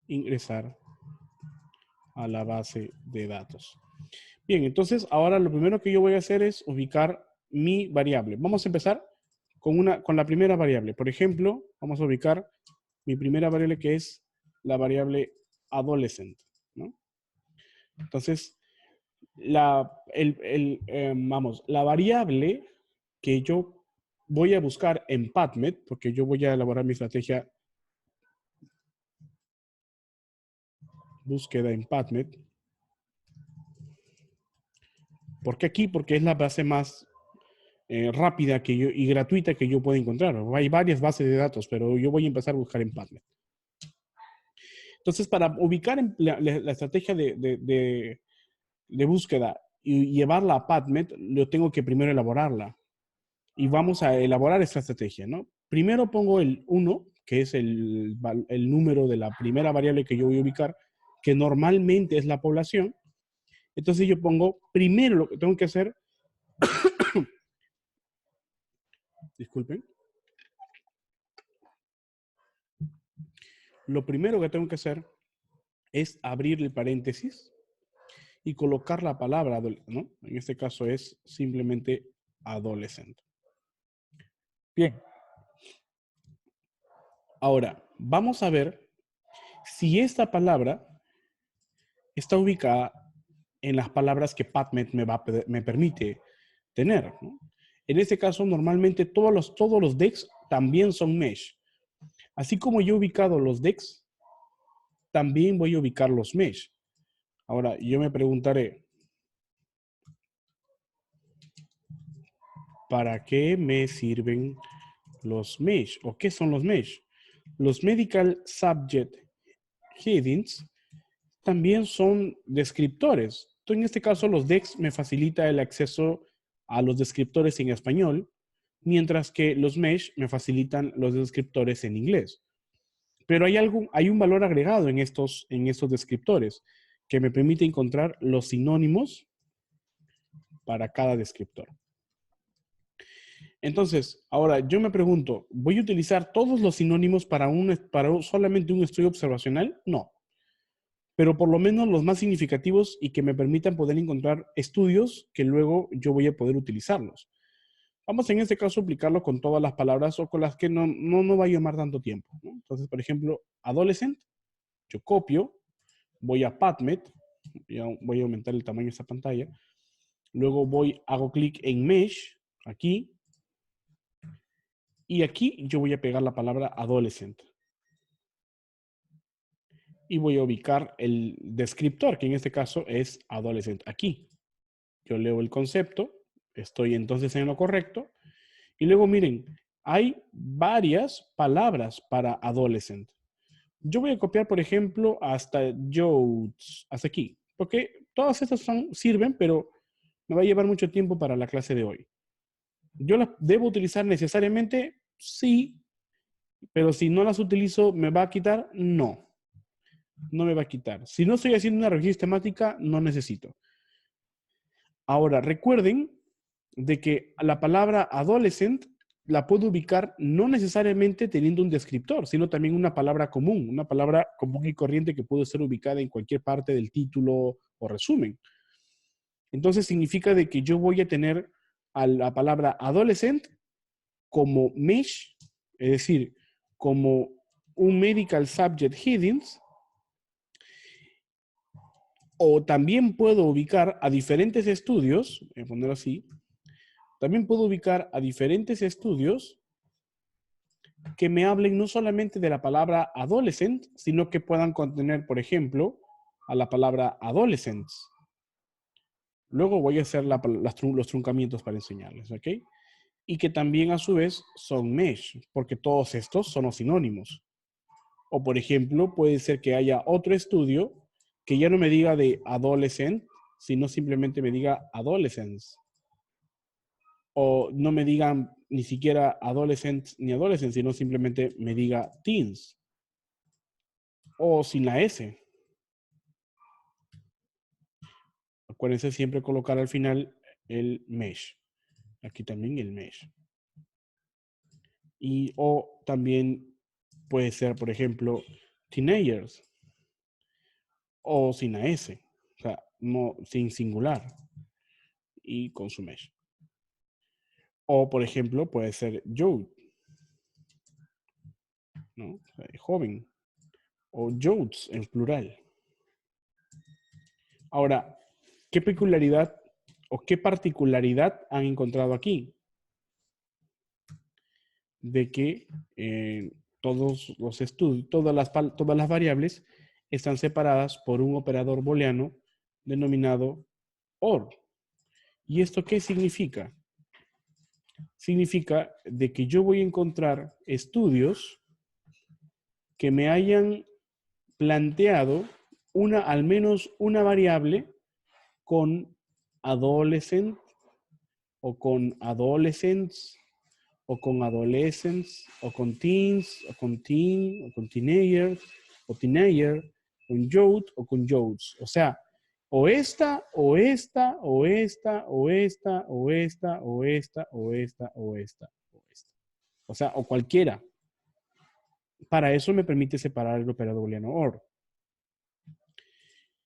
ingresar a la base de datos. Bien, entonces ahora lo primero que yo voy a hacer es ubicar mi variable. Vamos a empezar con la primera variable. Por ejemplo, vamos a ubicar mi primera variable que es la variable adolescent, ¿no? Entonces, la variable que yo voy a buscar en PubMed, porque yo voy a elaborar mi estrategia búsqueda en PubMed. ¿Por qué aquí? Porque es la base más rápida y gratuita que yo puedo encontrar. Hay varias bases de datos, pero yo voy a empezar a buscar en PubMed. Entonces, para ubicar la estrategia de búsqueda y llevarla a PubMed, yo tengo que primero elaborarla. Y vamos a elaborar esta estrategia, ¿no? Primero pongo el 1, que es el número de la primera variable que yo voy a ubicar, que normalmente es la población. Entonces yo pongo, primero lo que tengo que hacer, disculpen, lo primero que tengo que hacer es abrir el paréntesis y colocar la palabra, ¿no? En este caso es simplemente adolescente. Bien. Ahora, vamos a ver si esta palabra está ubicada en las palabras que PubMed me permite tener, ¿no? En este caso, normalmente todos los DEX también son mesh. Así como yo he ubicado los DEX, también voy a ubicar los mesh. Ahora, yo me preguntaré, ¿para qué me sirven los mesh? ¿O qué son los mesh? Los Medical Subject Headings también son descriptores. Entonces, en este caso, los DEX me facilita el acceso a los descriptores en español, mientras que los mesh me facilitan los descriptores en inglés. Pero hay un valor agregado en estos descriptores que me permite encontrar los sinónimos para cada descriptor. Entonces, ahora yo me pregunto, ¿voy a utilizar todos los sinónimos para solamente un estudio observacional? No. Pero por lo menos los más significativos y que me permitan poder encontrar estudios que luego yo voy a poder utilizarlos. Vamos en este caso a aplicarlo con todas las palabras o con las que no va a llamar tanto tiempo, ¿no? Entonces, por ejemplo, adolescent, yo copio, voy a PubMed, voy a aumentar el tamaño de esta pantalla, luego hago clic en Mesh, aquí, y aquí yo voy a pegar la palabra adolescent. Y voy a ubicar el descriptor, que en este caso es adolescent, aquí. Yo leo el concepto, estoy entonces en lo correcto, y luego miren, hay varias palabras para adolescent. Yo voy a copiar, por ejemplo, hasta youths, hasta aquí, porque todas estas sirven, pero me va a llevar mucho tiempo para la clase de hoy. ¿Yo las debo utilizar necesariamente? Sí, pero si no las utilizo, ¿me va a quitar? No, no me va a quitar. Si no estoy haciendo una revisión sistemática, no necesito. Ahora, recuerden de que la palabra adolescent la puedo ubicar no necesariamente teniendo un descriptor, sino también una palabra común y corriente que puede ser ubicada en cualquier parte del título o resumen. Entonces significa de que yo voy a tener a la palabra adolescent como mesh, es decir, como un medical subject headings, o también puedo ubicar a diferentes estudios, voy a ponerlo así, también puedo ubicar a diferentes estudios que me hablen no solamente de la palabra adolescent, sino que puedan contener, por ejemplo, a la palabra adolescents. Luego voy a hacer los truncamientos para enseñarles, ¿ok? Y que también a su vez son mesh, porque todos estos son los sinónimos. O por ejemplo, puede ser que haya otro estudio que ya no me diga de adolescent, sino simplemente me diga adolescents. O no me digan ni siquiera adolescents ni adolescents, sino simplemente me diga teens. O sin la S. Acuérdense siempre colocar al final el mesh. Aquí también el mesh. O también puede ser, por ejemplo, teenagers. O sin la S. O sea, no, sin singular. Y con su mesh. O, por ejemplo, puede ser youth, ¿no? O sea, joven. O youths en plural. Ahora, ¿qué peculiaridad o qué particularidad han encontrado aquí? De que todos los estudios, todas las variables están separadas por un operador booleano denominado OR. ¿Y esto qué significa? Significa de que yo voy a encontrar estudios que me hayan planteado al menos una variable con adolescent o con adolescents o con adolescents o con teens o con teen o con teenagers o teenager, con youth o con youths. O sea, o esta, o esta, o esta, o esta, o esta, o esta, o esta, o esta, o esta. O sea, o cualquiera. Para eso me permite separar el operador booleano OR.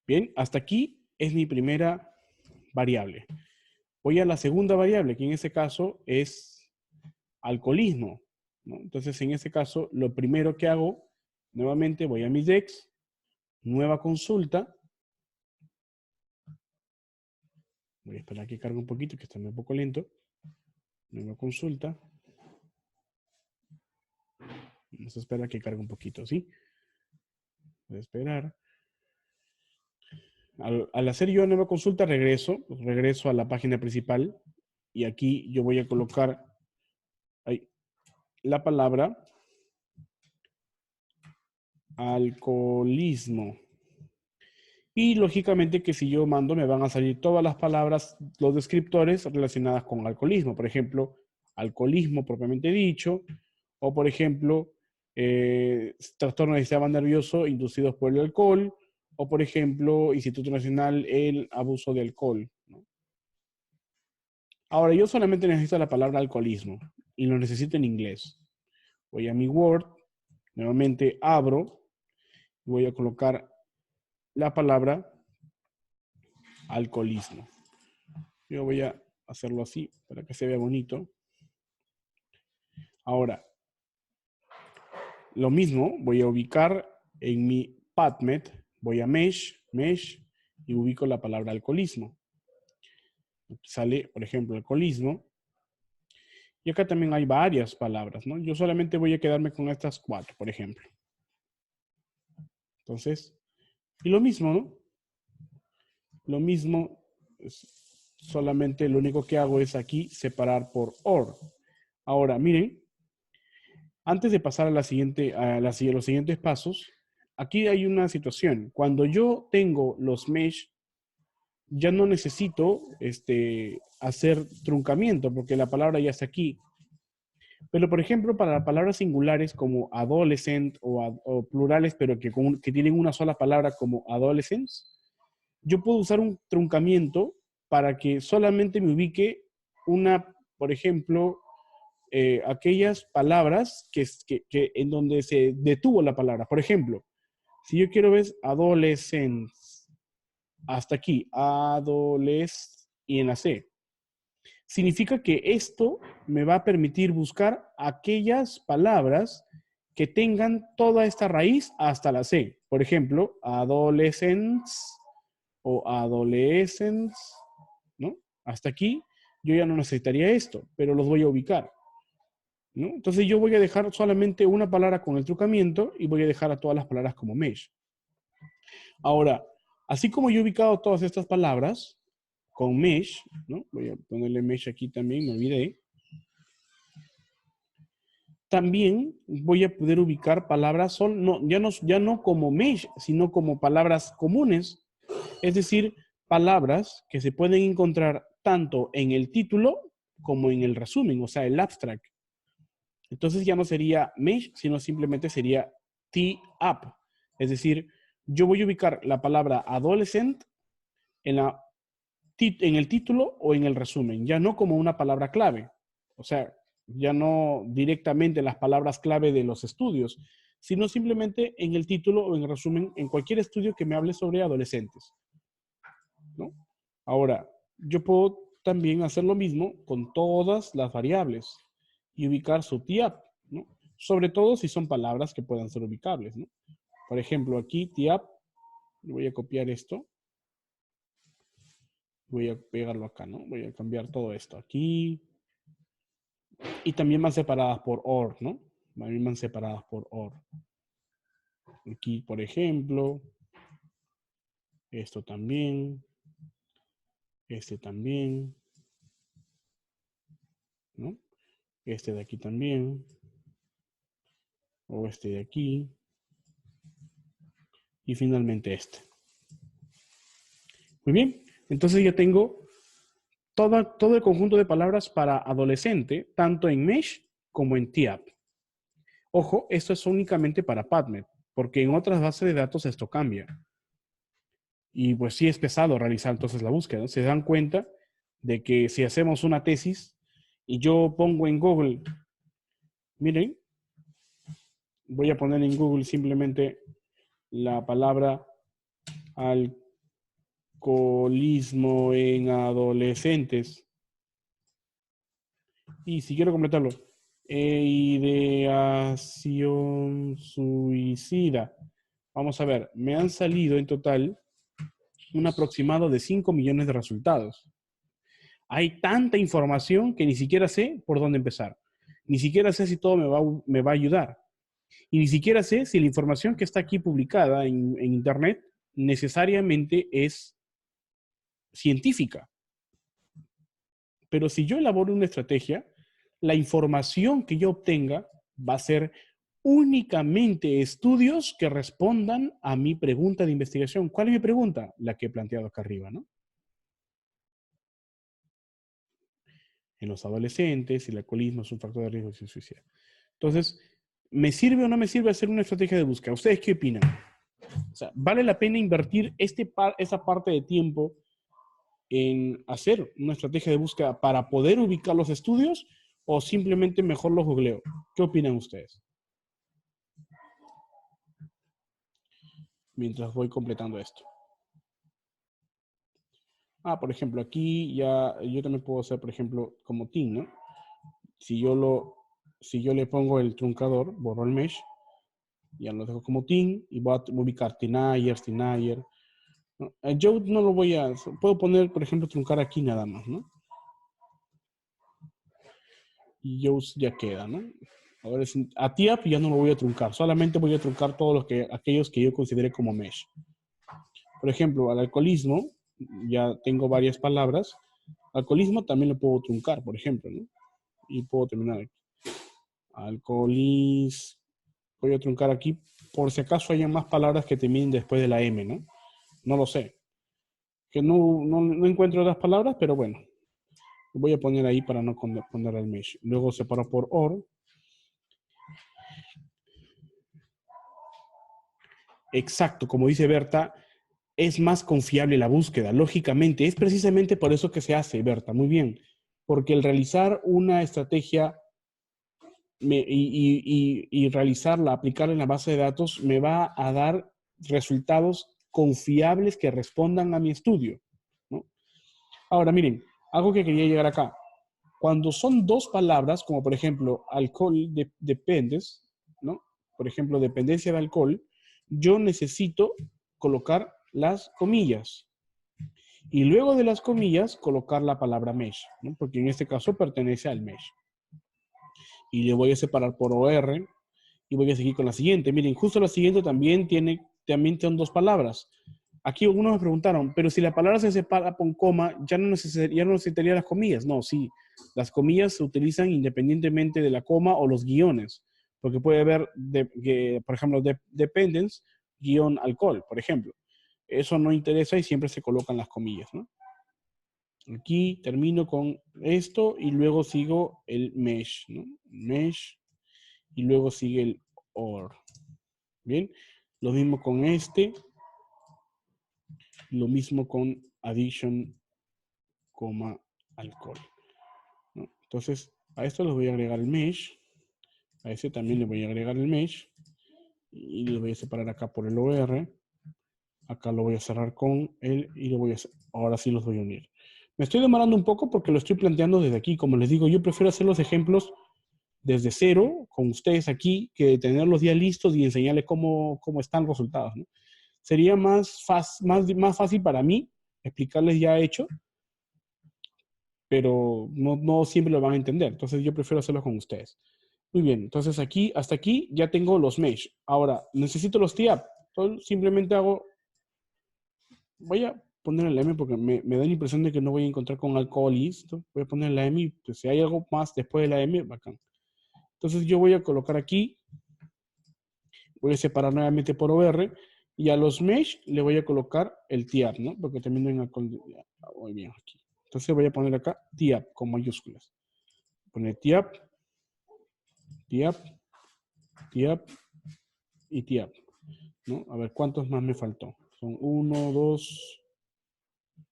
Bien, hasta aquí es mi primera variable. Voy a la segunda variable, que en este caso es alcoholismo, ¿no? Entonces, en este caso, lo primero que hago, nuevamente voy a mis DEX, nueva consulta. Voy a esperar que cargue un poquito, que está un poco lento. Nueva consulta. Vamos a esperar a que cargue un poquito, ¿sí? Voy a esperar. Al hacer yo nueva consulta, regreso a la página principal y aquí yo voy a colocar ahí, la palabra alcoholismo. Y lógicamente que si yo mando me van a salir todas las palabras, los descriptores relacionadas con alcoholismo. Por ejemplo, alcoholismo propiamente dicho, o por ejemplo, trastorno del sistema nervioso inducidos por el alcohol, o por ejemplo, Instituto Nacional, el abuso de alcohol, ¿no? Ahora, yo solamente necesito la palabra alcoholismo y lo necesito en inglés. Voy a mi Word, nuevamente abro, voy a colocar la palabra alcoholismo. Yo voy a hacerlo así para que se vea bonito. Ahora, lo mismo, voy a ubicar en mi PubMed, voy a Mesh, y ubico la palabra alcoholismo. Aquí sale, por ejemplo, alcoholismo. Y acá también hay varias palabras, ¿no? Yo solamente voy a quedarme con estas 4, por ejemplo. Entonces, y lo mismo, ¿no? Lo mismo, solamente lo único que hago es aquí separar por OR. Ahora, miren, antes de pasar a los siguientes pasos, aquí hay una situación. Cuando yo tengo los mesh, ya no necesito hacer truncamiento porque la palabra ya está aquí. Pero, por ejemplo, para palabras singulares como adolescent o plurales, pero que tienen una sola palabra como adolescents, yo puedo usar un truncamiento para que solamente me ubique por ejemplo, aquellas palabras en donde se detuvo la palabra. Por ejemplo, si yo quiero ver adolescents, hasta aquí, y en la C. Significa que esto me va a permitir buscar aquellas palabras que tengan toda esta raíz hasta la C. Por ejemplo, adolescents o adolescents, ¿no? Hasta aquí yo ya no necesitaría esto, pero los voy a ubicar, ¿no? Entonces yo voy a dejar solamente una palabra con el truncamiento y voy a dejar a todas las palabras como mesh. Ahora, así como yo he ubicado todas estas palabras con mesh, ¿no? Voy a ponerle mesh aquí también, me olvidé. También voy a poder ubicar palabras, ya no como mesh, sino como palabras comunes. Es decir, palabras que se pueden encontrar tanto en el título como en el resumen, o sea, el abstract. Entonces ya no sería mesh, sino simplemente sería T-up. Es decir, yo voy a ubicar la palabra adolescent en el título o en el resumen, ya no como una palabra clave. O sea, ya no directamente las palabras clave de los estudios, sino simplemente en el título o en el resumen, en cualquier estudio que me hable sobre adolescentes, ¿no? Ahora, yo puedo también hacer lo mismo con todas las variables y ubicar su TIAP, ¿no? Sobre todo si son palabras que puedan ser ubicables, ¿no? Por ejemplo, aquí TIAP, voy a copiar esto, voy a pegarlo acá, ¿no? Voy a cambiar todo esto aquí. Y también van separadas por OR, ¿no? También van separadas por OR. Aquí, por ejemplo, esto también, este también, ¿no? Este de aquí también, o este de aquí, y finalmente este. Muy bien, entonces ya tengo todo el conjunto de palabras para adolescente, tanto en Mesh como en TIAP. Ojo, esto es únicamente para PubMed, porque en otras bases de datos esto cambia. Y pues sí es pesado realizar entonces la búsqueda, ¿no? Se dan cuenta de que si hacemos una tesis y yo pongo en Google, miren, voy a poner en Google simplemente la palabra alcoholismo en adolescentes. Y si quiero completarlo, ideación suicida. Vamos a ver, me han salido en total un aproximado de 5 millones de resultados. Hay tanta información que ni siquiera sé por dónde empezar. Ni siquiera sé si todo me va a ayudar. Y ni siquiera sé si la información que está aquí publicada en Internet necesariamente es científica. Pero si yo elaboro una estrategia, la información que yo obtenga va a ser únicamente estudios que respondan a mi pregunta de investigación. ¿Cuál es mi pregunta? La que he planteado acá arriba, ¿no? En los adolescentes, el alcoholismo es un factor de riesgo de suicidio. Entonces, ¿me sirve o no me sirve hacer una estrategia de búsqueda? ¿Ustedes qué opinan? O sea, ¿vale la pena invertir esa parte de tiempo en hacer una estrategia de búsqueda para poder ubicar los estudios o simplemente mejor los googleo? ¿Qué opinan ustedes? Mientras voy completando esto. Por ejemplo, aquí ya yo también puedo hacer, por ejemplo, como Tim, ¿no? Si yo le pongo el truncador, borro el mesh, ya lo dejo como Tim y voy a ubicar Tinayer. ¿No? Yo no lo puedo poner, por ejemplo, truncar aquí nada más, ¿no? Y yo ya queda, ¿no? Ahora a TIAP ya no lo voy a truncar, solamente voy a truncar todos aquellos que yo considere como mesh. Por ejemplo, al alcoholismo, ya tengo varias palabras. Alcoholismo también lo puedo truncar, por ejemplo, ¿no? Y puedo terminar aquí. Alcoholismo. Voy a truncar aquí por si acaso haya más palabras que terminen después de la M, ¿no? No lo sé. Que no encuentro las palabras, pero bueno. Voy a poner ahí para no poner el mesh. Luego separo por OR. Exacto, como dice Berta, es más confiable la búsqueda, lógicamente. Es precisamente por eso que se hace, Berta, muy bien. Porque el realizar una estrategia y realizarla, aplicarla en la base de datos, me va a dar resultados confiables que respondan a mi estudio, ¿no? Ahora, miren, algo que quería llegar acá. Cuando son dos palabras, como por ejemplo, alcohol dependes, ¿no? Por ejemplo, dependencia de alcohol, yo necesito colocar las comillas. Y luego de las comillas, colocar la palabra mesh, ¿no? Porque en este caso pertenece al mesh. Y le voy a separar por OR y voy a seguir con la siguiente. Miren, justo la siguiente también son dos palabras. Aquí algunos me preguntaron, pero si la palabra se separa con coma, ya no necesitaría las comillas. No, sí, las comillas se utilizan independientemente de la coma o los guiones, porque puede haber, por ejemplo, dependence, guión alcohol, por ejemplo. Eso no interesa y siempre se colocan las comillas, ¿no? Aquí termino con esto y luego sigo el mesh, ¿no? Mesh y luego sigue el OR. Bien, lo mismo con este, lo mismo con addition, alcohol, ¿no? Entonces, a esto les voy a agregar el mesh, a ese también le voy a agregar el mesh y lo voy a separar acá por el OR, acá lo voy a cerrar con él y ahora sí los voy a unir. Me estoy demorando un poco porque lo estoy planteando desde aquí. Como les digo, yo prefiero hacer los ejemplos desde cero con ustedes aquí que tenerlos ya listos y enseñarles cómo están los resultados, ¿no? Sería más fácil para mí explicarles ya hecho, pero no siempre lo van a entender. Entonces yo prefiero hacerlo con ustedes. Muy bien, entonces aquí, hasta aquí ya tengo los mesh. Ahora, necesito los TIAP. Entonces simplemente voy a poner la M porque me da la impresión de que no voy a encontrar con alcoholismo. Voy a poner la M y pues, si hay algo más después de la M, bacán. Entonces yo voy a colocar aquí, voy a separar nuevamente por OR y a los mesh le voy a colocar el TIAP, ¿no? Porque termino en alcohol. Muy bien, aquí. Entonces voy a poner acá TIAP con mayúsculas. Poner TIAP, TIAP, TIAP y TIAP, ¿no? A ver, ¿cuántos más me faltó? Son 1, 2,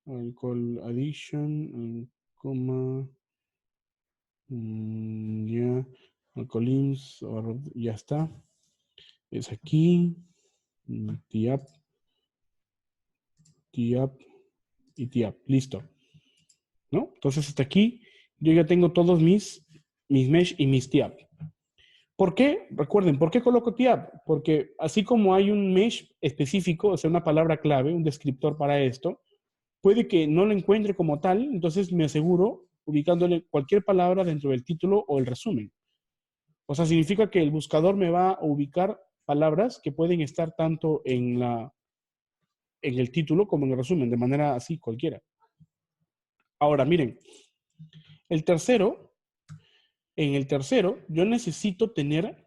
alcohol addition, coma, ya, alcoholins, ya está. Es aquí, TIAP, TIAP y TIAP, listo, ¿no? Entonces hasta aquí yo ya tengo todos mis mesh y mis TIAP. ¿Por qué? Recuerden, ¿por qué coloco TIAP? Porque así como hay un mesh específico, o sea, una palabra clave, un descriptor para esto, puede que no lo encuentre como tal, entonces me aseguro ubicándole cualquier palabra dentro del título o el resumen. O sea, significa que el buscador me va a ubicar palabras que pueden estar tanto en el título como en el resumen, de manera así cualquiera. Ahora, miren, el tercero, en el tercero, yo necesito tener,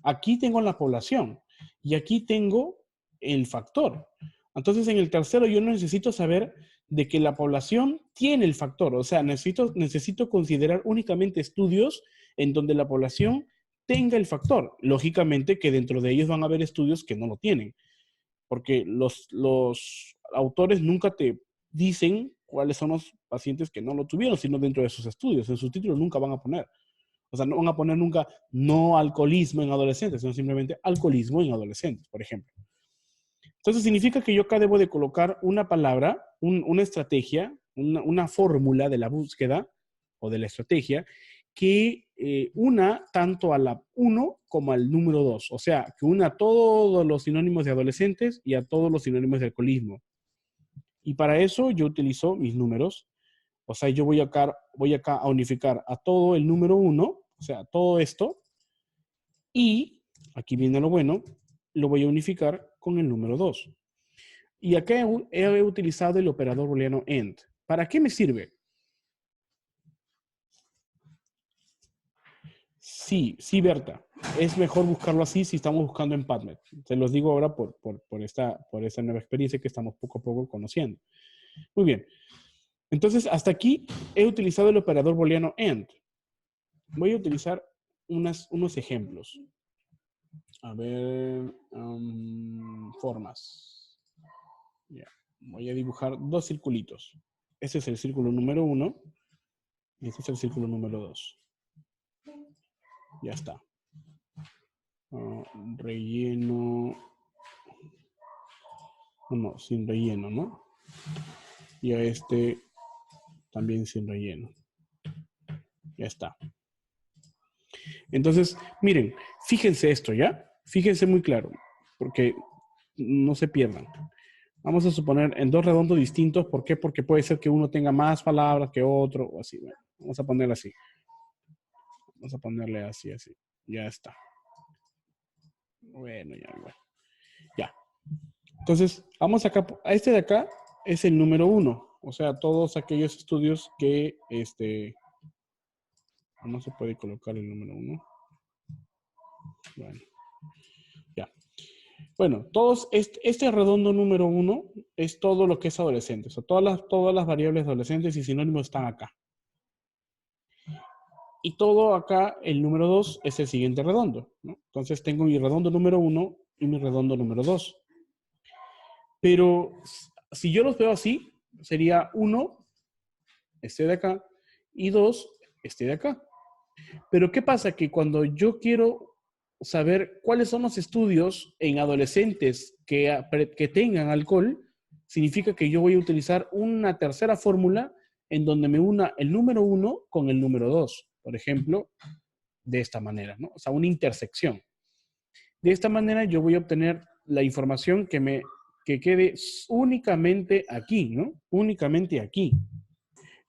aquí tengo la población y aquí tengo el factor. Entonces, en el tercero yo necesito saber de que la población tiene el factor. O sea, necesito considerar únicamente estudios en donde la población tenga el factor. Lógicamente que dentro de ellos van a haber estudios que no lo tienen, porque los autores nunca te dicen cuáles son los pacientes que no lo tuvieron, sino dentro de sus estudios. En sus títulos nunca van a poner. O sea, no van a poner nunca no alcoholismo en adolescentes, sino simplemente alcoholismo en adolescentes, por ejemplo. Entonces significa que yo acá debo de colocar una palabra, una estrategia, una fórmula de la búsqueda o de la estrategia que una tanto a la 1 como al número 2. O sea, que una a todos los sinónimos de adolescentes y a todos los sinónimos de alcoholismo. Y para eso yo utilizo mis números. O sea, yo voy acá a unificar a todo el número 1, o sea, todo esto, y aquí viene lo bueno, lo voy a unificar con el número 2. Y acá he utilizado el operador booleano AND. ¿Para qué me sirve? Sí, Berta. Es mejor buscarlo así si estamos buscando en PubMed. Se los digo ahora por esta nueva experiencia que estamos poco a poco conociendo. Muy bien. Entonces, hasta aquí he utilizado el operador booleano AND. Voy a utilizar unos ejemplos. A ver, formas. Ya. Voy a dibujar dos circulitos. Este es el círculo número 1 y este es el círculo número 2. Ya está. Relleno. No, sin relleno, ¿no? Y a este también sin relleno. Ya está. Entonces, miren, fíjense esto, ¿ya? Fíjense muy claro, porque no se pierdan. Vamos a suponer en dos redondos distintos. ¿Por qué? Porque puede ser que uno tenga más palabras que otro o así. Bueno, vamos a ponerle así. Vamos a ponerle así, así. Ya está. Bueno, ya, bueno. Ya. Entonces, vamos acá. A este de acá es el número 1. O sea, todos aquellos estudios que, no se puede colocar el número 1. Bueno. Ya. Bueno, este redondo número 1 es todo lo que es adolescente. O sea, todas las variables adolescentes y sinónimos están acá. Y todo acá, el número 2 es el siguiente redondo, ¿no? Entonces tengo mi redondo número 1 y mi redondo número 2. Pero si yo los veo así, sería 1, este de acá, y 2, este de acá. Pero ¿qué pasa? Que cuando yo quiero saber cuáles son los estudios en adolescentes que tengan alcohol, significa que yo voy a utilizar una tercera fórmula en donde me una el número 1 con el número 2. Por ejemplo, de esta manera, ¿no? O sea, una intersección. De esta manera yo voy a obtener la información que quede únicamente aquí, ¿no? Únicamente aquí.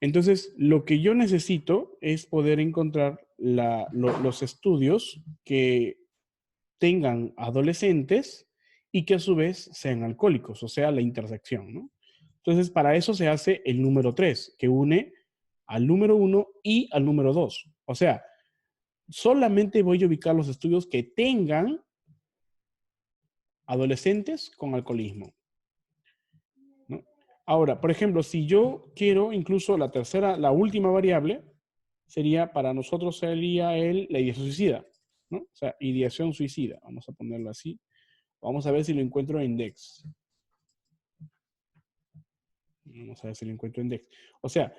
Entonces, lo que yo necesito es poder encontrar los estudios que tengan adolescentes y que a su vez sean alcohólicos, o sea, la intersección, ¿no? Entonces, para eso se hace el número 3, que une al número 1 y al número 2. O sea, solamente voy a ubicar los estudios que tengan adolescentes con alcoholismo, ¿no? Ahora, por ejemplo, si yo quiero incluso la última variable, para nosotros sería la ideación suicida, ¿no? O sea, ideación suicida. Vamos a ponerlo así. Vamos a ver si lo encuentro en index. Vamos a ver si lo encuentro en index. O sea,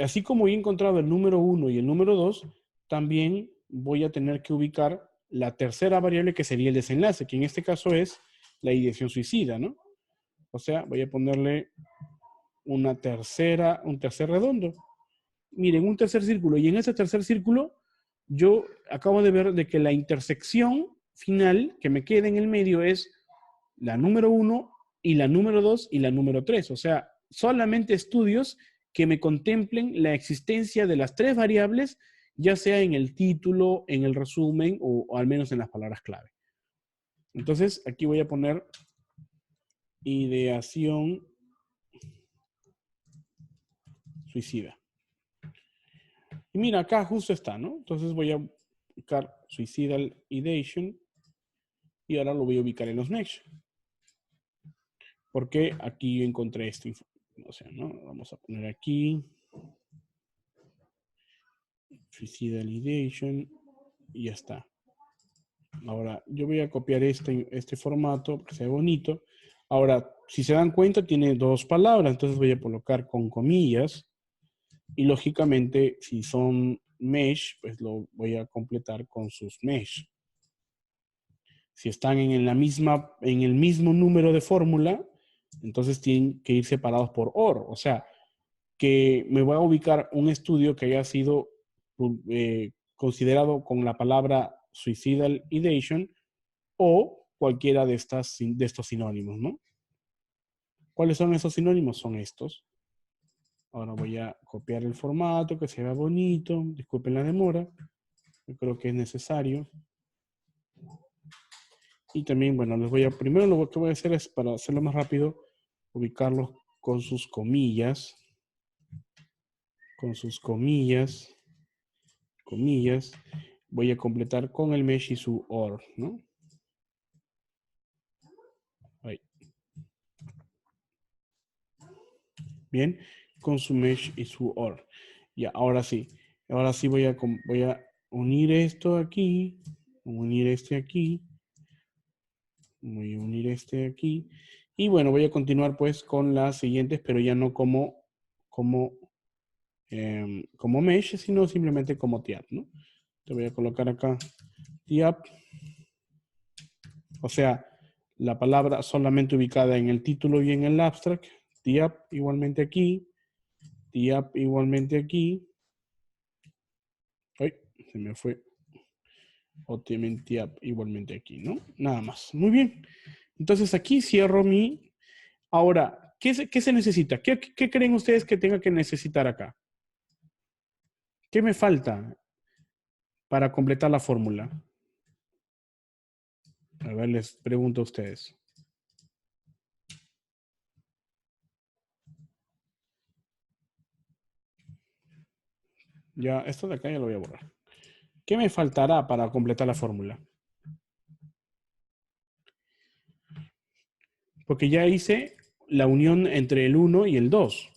así como he encontrado el número 1 y el número 2, también voy a tener que ubicar la tercera variable que sería el desenlace, que en este caso es la ideación suicida, ¿no? O sea, voy a ponerle un tercer redondo. Miren, un tercer círculo. Y en ese tercer círculo, yo acabo de ver de que la intersección final que me queda en el medio es la número 1 y la número 2 y la número 3. O sea, solamente estudios que me contemplen la existencia de las 3 variables, ya sea en el título, en el resumen o al menos en las palabras clave. Entonces, aquí voy a poner ideación suicida. Y mira, acá justo está, ¿no? Entonces voy a buscar suicidal ideation y ahora lo voy a ubicar en los mesh. Porque aquí yo encontré esta información, ¿no? Vamos a poner aquí suicidal ideation y ya está. Ahora, yo voy a copiar este formato que sea bonito. Ahora, si se dan cuenta, tiene 2 palabras, entonces voy a colocar con comillas. Y lógicamente, si son mesh, pues lo voy a completar con sus mesh. Si están en el mismo número de fórmula, entonces tienen que ir separados por OR. O sea, que me voy a ubicar un estudio que haya sido considerado con la palabra suicidal ideation o cualquiera de estos sinónimos, ¿no? ¿Cuáles son esos sinónimos? Son estos. Ahora voy a copiar el formato, que se vea bonito. Disculpen la demora. Yo creo que es necesario. Y también, bueno, primero lo que voy a hacer es, para hacerlo más rápido, ubicarlos con sus comillas. Con sus comillas. Comillas. Voy a completar con el mesh y su OR, ¿no? Ahí. Bien, con su mesh y su OR. Ya, ahora sí. Ahora sí voy a unir esto aquí. Unir este aquí. Voy a unir este aquí. Y bueno, voy a continuar pues con las siguientes, pero ya no como mesh, sino simplemente como tiap, ¿no? Te voy a colocar acá tiap. O sea, la palabra solamente ubicada en el título y en el abstract. Tiap igualmente aquí. Tiap igualmente aquí. Ay, se me fue. O tiap igualmente aquí, ¿no? Nada más. Muy bien. Entonces aquí cierro mi... Ahora, ¿qué se necesita? ¿Qué creen ustedes que tenga que necesitar acá? ¿Qué me falta para completar la fórmula? A ver, les pregunto a ustedes. Ya, esto de acá ya lo voy a borrar. ¿Qué me faltará para completar la fórmula? Porque ya hice la unión entre el 1 y el 2.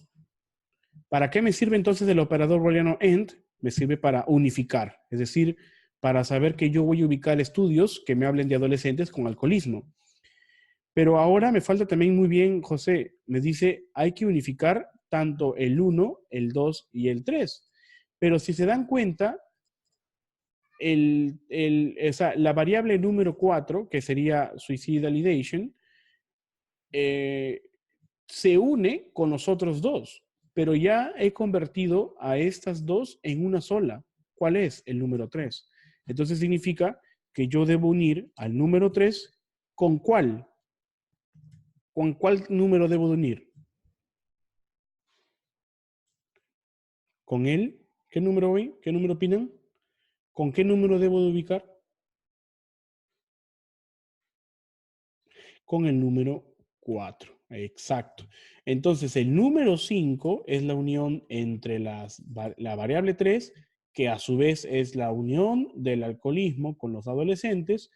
¿Para qué me sirve entonces el operador booleano AND? Me sirve para unificar, es decir, para saber que yo voy a ubicar estudios que me hablen de adolescentes con alcoholismo. Pero ahora me falta también muy bien, José, me dice, hay que unificar tanto el 1, el 2 y el 3. Pero si se dan cuenta, la variable número 4, que sería suicidal ideation, se une con los otros dos, pero ya he convertido a estas dos en una sola. ¿Cuál es? El número 3. Entonces significa que yo debo unir al número 3 con ¿cuál? ¿Con cuál número debo de unir? ¿Con él? ¿Qué número voy? ¿Qué número opinan? ¿Con qué número debo de ubicar? Con el número 4. Exacto. Entonces, el número 5 es la unión entre la variable 3, que a su vez es la unión del alcoholismo con los adolescentes,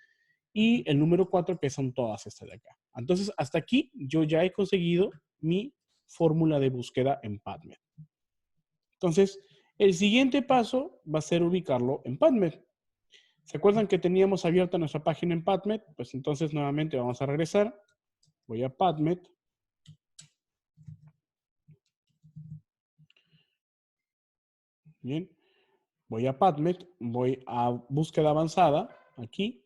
y el número 4, que son todas estas de acá. Entonces, hasta aquí yo ya he conseguido mi fórmula de búsqueda en PubMed. Entonces, el siguiente paso va a ser ubicarlo en PubMed. ¿Se acuerdan que teníamos abierta nuestra página en PubMed? Pues entonces nuevamente vamos a regresar. Voy a PubMed. Bien. Voy a PubMed. Voy a búsqueda avanzada. Aquí.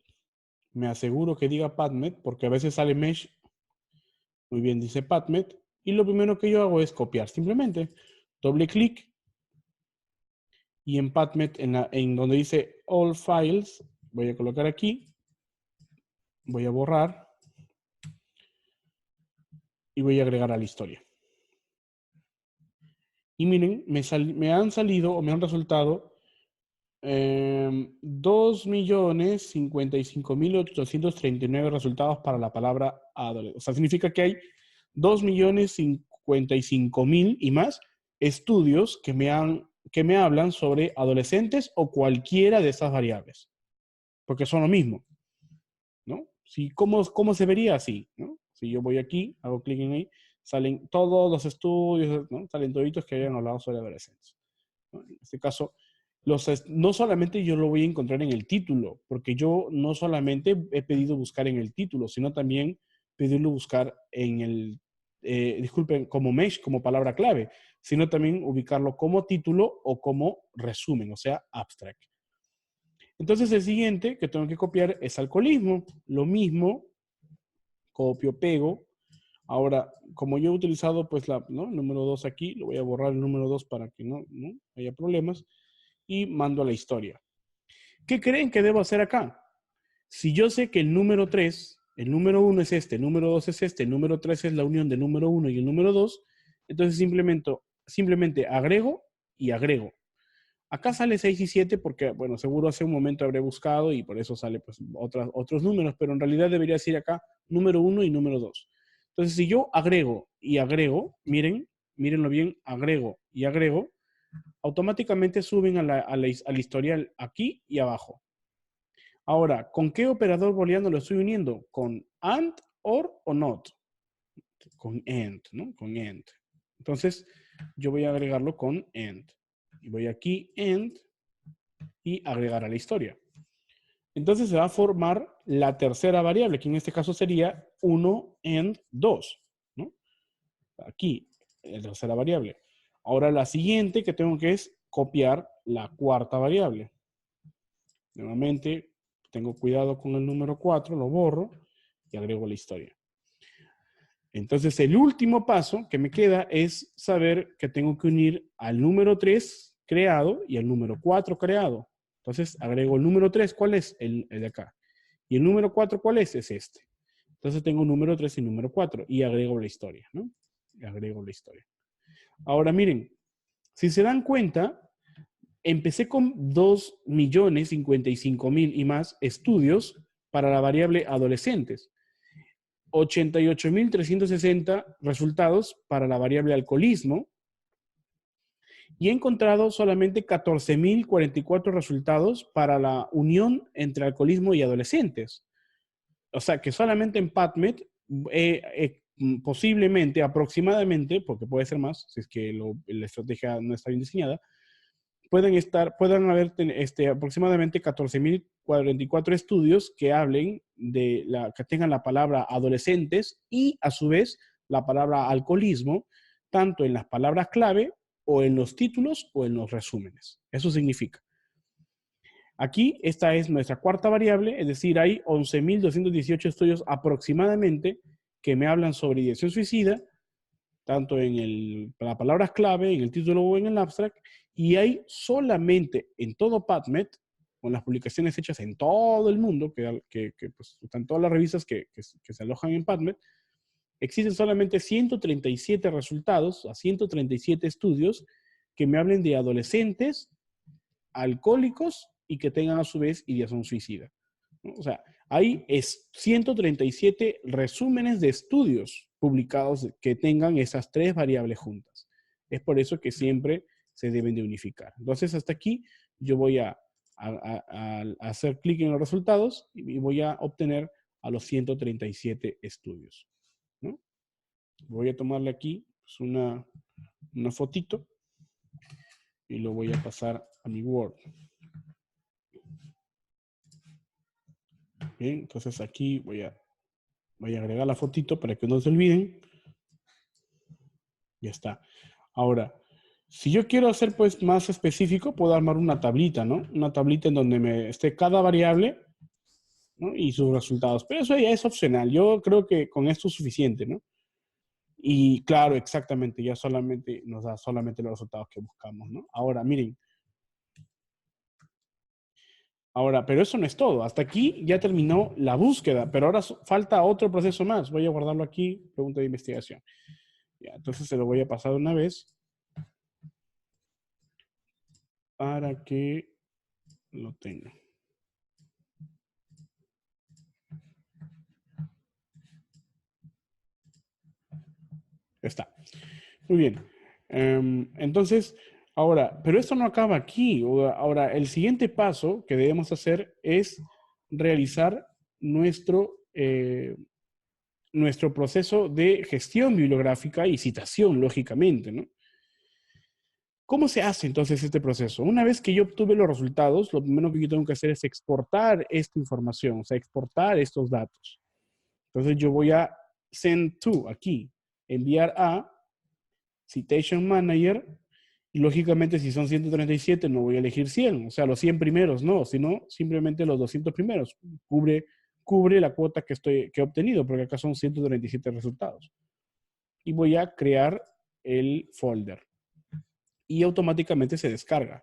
Me aseguro que diga PubMed porque a veces sale Mesh. Muy bien, dice PubMed. Y lo primero que yo hago es copiar. Simplemente doble clic. Y en PubMed, en donde dice All Files, voy a colocar aquí. Voy a borrar. Y voy a agregar a la historia. Y miren, me han salido o me han resultado 2.055.839 resultados para la palabra adolescente. O sea, significa que hay 2.055.000 y más estudios que me hablan sobre adolescentes o cualquiera de esas variables. Porque son lo mismo, ¿no? Si, ¿cómo se vería así, ¿no? Si yo voy aquí, hago clic en ahí, salen todos los estudios, ¿no? Salen toditos que hayan hablado sobre adolescentes, ¿no? En este caso, no solamente yo lo voy a encontrar en el título, porque yo no solamente he pedido buscar en el título, sino también pedirlo buscar en el, disculpen, como mesh, como palabra clave, sino también ubicarlo como título o como resumen, o sea, abstract. Entonces el siguiente que tengo que copiar es alcoholismo. Lo mismo, copio, pego. Ahora, como yo he utilizado pues el número 2 aquí, lo voy a borrar el número 2 para que no haya problemas. Y mando a la historia. ¿Qué creen que debo hacer acá? Si yo sé que el número 3, el número 1 es este, el número 2 es este, el número 3 es la unión del número 1 y el número 2, entonces simplemente agrego y agrego. Acá sale 6 y 7 porque, bueno, seguro hace un momento habré buscado y por eso sale pues otros números, pero en realidad debería decir acá número 1 y número 2. Entonces, si yo agrego y agrego, mírenlo bien, agrego y agrego, automáticamente suben al historial aquí y abajo. Ahora, ¿con qué operador booleano lo estoy uniendo? ¿Con AND, OR o NOT? Con AND, ¿no? Con AND. Entonces, yo voy a agregarlo con AND. Y voy aquí, AND, y agregar a la historia. Entonces se va a formar la tercera variable, que en este caso sería 1 AND 2, ¿no? Aquí, la tercera variable. Ahora la siguiente que tengo que es copiar la cuarta variable. Nuevamente, tengo cuidado con el número 4, lo borro y agrego la historia. Entonces, el último paso que me queda es saber que tengo que unir al número 3 creado y al número 4 creado. Entonces, agrego el número 3, ¿cuál es? El de acá. Y el número 4, ¿cuál es? Es este. Entonces, tengo número 3 y número 4 y agrego la historia, ¿no? Y agrego la historia. Ahora, miren, si se dan cuenta, empecé con 2.055.000 y más estudios para la variable adolescentes. 88.360 resultados para la variable alcoholismo y he encontrado solamente 14.044 resultados para la unión entre alcoholismo y adolescentes. O sea que solamente en PubMed, posiblemente, aproximadamente, porque puede ser más, si es que la estrategia no está bien diseñada, puedan haber aproximadamente 14.044 estudios que hablen que tengan la palabra adolescentes y a su vez la palabra alcoholismo, tanto en las palabras clave o en los títulos o en los resúmenes. Eso significa. Aquí esta es nuestra cuarta variable, es decir, hay 11.218 estudios aproximadamente que me hablan sobre ideación suicida, tanto en las palabras clave, en el título o en el abstract, y hay solamente en todo PubMed, con las publicaciones hechas en todo el mundo, que pues, están todas las revistas que se alojan en PubMed, existen solamente 137 resultados, a 137 estudios que me hablen de adolescentes, alcohólicos y que tengan a su vez ideación suicida, ¿no? O sea, hay 137 resúmenes de estudios publicados que tengan esas tres variables juntas. Es por eso que siempre se deben de unificar. Entonces, hasta aquí yo voy a hacer clic en los resultados y voy a obtener a los 137 estudios, ¿no? Voy a tomarle aquí pues, una fotito y lo voy a pasar a mi Word. Bien, entonces aquí voy a agregar la fotito para que no se olviden. Ya está. Ahora, si yo quiero hacer pues más específico, puedo armar una tablita, ¿no? Una tablita en donde me esté cada variable, ¿no? Y sus resultados. Pero eso ya es opcional. Yo creo que con esto es suficiente, ¿no? Y claro, exactamente, ya solamente nos da solamente los resultados que buscamos, ¿no? Ahora, miren. Ahora, pero eso no es todo. Hasta aquí ya terminó la búsqueda, pero ahora falta otro proceso más. Voy a guardarlo aquí, pregunta de investigación. Ya, entonces se lo voy a pasar una vez. para que lo tenga. Ya está. Muy bien. Entonces, ahora, pero esto no acaba aquí. Ahora, el siguiente paso que debemos hacer es realizar nuestro proceso de gestión bibliográfica y citación, lógicamente, ¿no? ¿Cómo se hace entonces este proceso? Una vez que yo obtuve los resultados, lo primero que yo tengo que hacer es exportar esta información, o sea, exportar estos datos. Entonces yo voy a send to aquí, enviar a Citation Manager, y lógicamente si son 137 no voy a elegir 100, o sea, los 100 primeros no, sino simplemente los 200 primeros. Cubre la cuota que he obtenido, porque acá son 137 resultados. Y voy a crear el folder. Y automáticamente se descarga.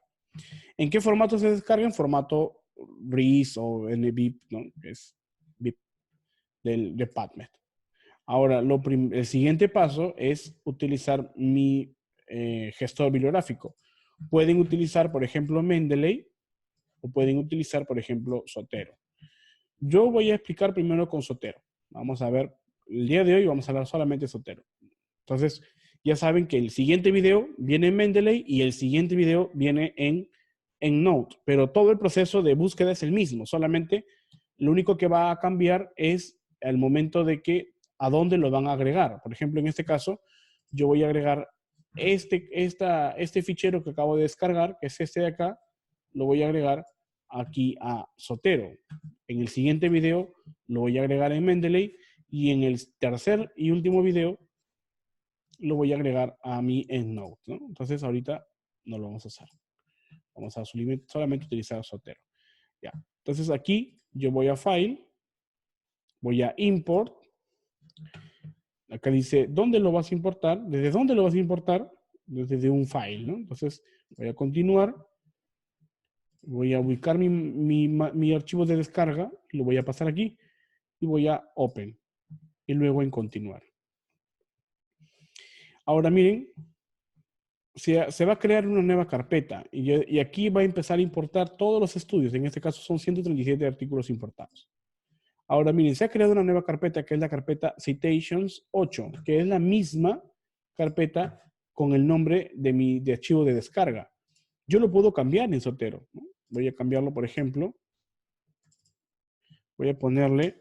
¿En qué formato se descarga? En formato RIS o NBIP, ¿no? Que es BIP de PubMed. Ahora, el siguiente paso es utilizar mi gestor bibliográfico. Pueden utilizar, por ejemplo, Mendeley o pueden utilizar, por ejemplo, Zotero. Yo voy a explicar primero con Zotero. Vamos a ver, el día de hoy vamos a hablar solamente de Zotero. Entonces, ya saben que el siguiente video viene en Mendeley y el siguiente video viene en Note, pero todo el proceso de búsqueda es el mismo, solamente lo único que va a cambiar es el momento de que a dónde lo van a agregar. Por ejemplo, en este caso, yo voy a agregar este fichero que acabo de descargar, que es este de acá, lo voy a agregar aquí a Zotero. En el siguiente video lo voy a agregar en Mendeley y en el tercer y último video lo voy a agregar a mi EndNote, ¿no? Entonces ahorita no lo vamos a hacer. Vamos a solamente utilizar Zotero. Ya. Entonces aquí yo voy a File, voy a Import. Acá dice, ¿dónde lo vas a importar? ¿Desde dónde lo vas a importar? Desde un file, ¿no? Entonces voy a continuar. Voy a ubicar mi archivo de descarga, lo voy a pasar aquí y voy a Open y luego en continuar. Ahora miren, se va a crear una nueva carpeta y aquí va a empezar a importar todos los estudios. En este caso son 137 artículos importados. Ahora miren, se ha creado una nueva carpeta que es la carpeta Citations 8, que es la misma carpeta con el nombre de archivo de descarga. Yo lo puedo cambiar en Zotero, ¿no? Voy a cambiarlo, por ejemplo. Voy a ponerle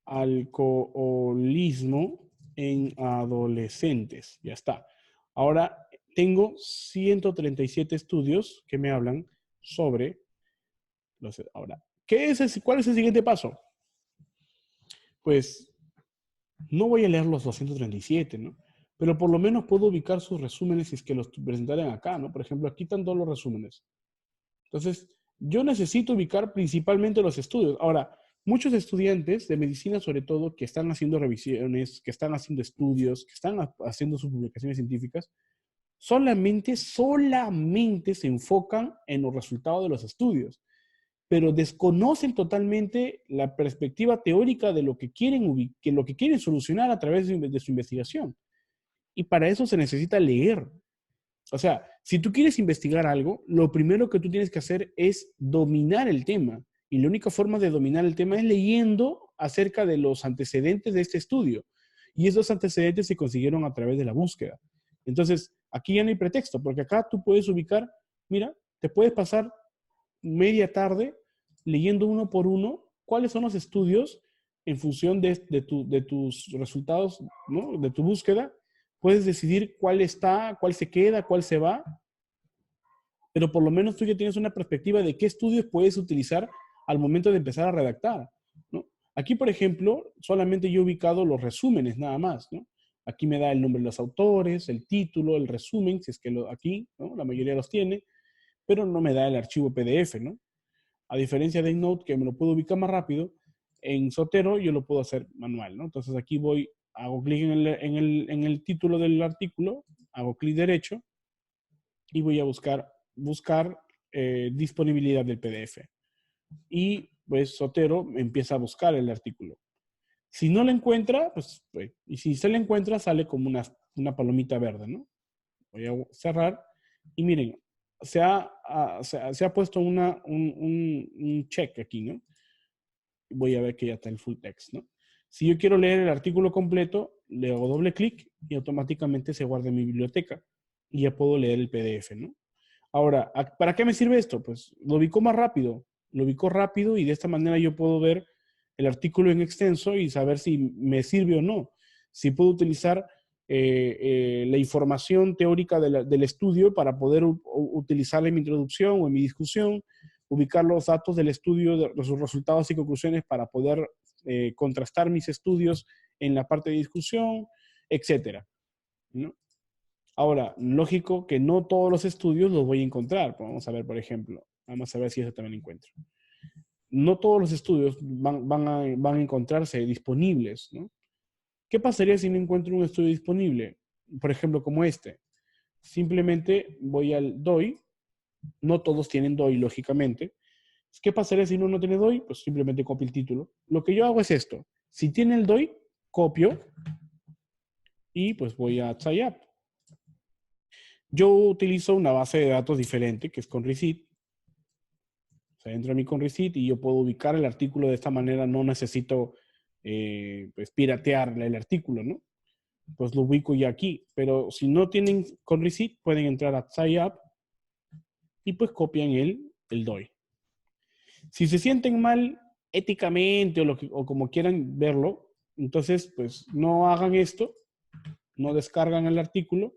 alcoholismo en adolescentes. Ya está. Ahora tengo 137 estudios que me hablan sobre ahora, ¿cuál es el siguiente paso? Pues no voy a leer los 237, ¿no? Pero por lo menos puedo ubicar sus resúmenes si es que los presentaran acá, ¿no? Por ejemplo, aquí están todos los resúmenes. Entonces, yo necesito ubicar principalmente los estudios. Ahora, muchos estudiantes de medicina, sobre todo, que están haciendo revisiones, que están haciendo estudios, que están haciendo sus publicaciones científicas, solamente se enfocan en los resultados de los estudios, pero desconocen totalmente la perspectiva teórica de lo que quieren solucionar a través de su investigación. Y para eso se necesita leer. O sea, si tú quieres investigar algo, lo primero que tú tienes que hacer es dominar el tema. Y la única forma de dominar el tema es leyendo acerca de los antecedentes de este estudio. Y esos antecedentes se consiguieron a través de la búsqueda. Entonces, aquí ya no hay pretexto, porque acá tú puedes ubicar, mira, te puedes pasar media tarde leyendo uno por uno cuáles son los estudios en función de tus resultados, ¿no? De tu búsqueda. Puedes decidir cuál está, cuál se queda, cuál se va, pero por lo menos tú ya tienes una perspectiva de qué estudios puedes utilizar al momento de empezar a redactar, ¿no? Aquí, por ejemplo, solamente yo he ubicado los resúmenes nada más, ¿no? Aquí me da el nombre de los autores, el título, el resumen, si es que aquí, ¿no? La mayoría los tiene, pero no me da el archivo PDF, ¿no? A diferencia de EndNote, que me lo puedo ubicar más rápido, en Zotero yo lo puedo hacer manual, ¿no? Entonces aquí hago clic en el título del artículo, hago clic derecho y voy a buscar disponibilidad del PDF. Y pues Zotero empieza a buscar el artículo. Si no lo encuentra, pues y si se le encuentra, sale como una palomita verde, ¿no? Voy a cerrar y miren, se ha puesto un check aquí, ¿no? Voy a ver que ya está el full text, ¿no? Si yo quiero leer el artículo completo, le hago doble clic y automáticamente se guarda en mi biblioteca y ya puedo leer el PDF, ¿no? Ahora, ¿para qué me sirve esto? Pues lo ubico más rápido, lo ubico rápido y de esta manera yo puedo ver el artículo en extenso y saber si me sirve o no. Si puedo utilizar la información teórica del estudio para poder utilizarla en mi introducción o en mi discusión, ubicar los datos del estudio, de sus resultados y conclusiones para poder contrastar mis estudios en la parte de discusión, etcétera, ¿no? Ahora, lógico que no todos los estudios los voy a encontrar. Vamos a ver, por ejemplo, vamos a ver si eso también lo encuentro. No todos los estudios van a encontrarse disponibles, ¿no? ¿Qué pasaría si no encuentro un estudio disponible? Por ejemplo, como este. Simplemente voy al DOI. No todos tienen DOI, lógicamente. ¿Qué pasaría si uno no tiene DOI? Pues simplemente copio el título. Lo que yo hago es esto. Si tiene el DOI, copio y pues voy a Scilab. Yo utilizo una base de datos diferente, que es Conrecit. O sea, entro a mi Conrecit y yo puedo ubicar el artículo de esta manera. No necesito pues, piratear el artículo, ¿no? Pues lo ubico ya aquí. Pero si no tienen Conrecit, pueden entrar a Scilab y pues copian el DOI. Si se sienten mal éticamente o como quieran verlo, entonces pues no hagan esto, no descargan el artículo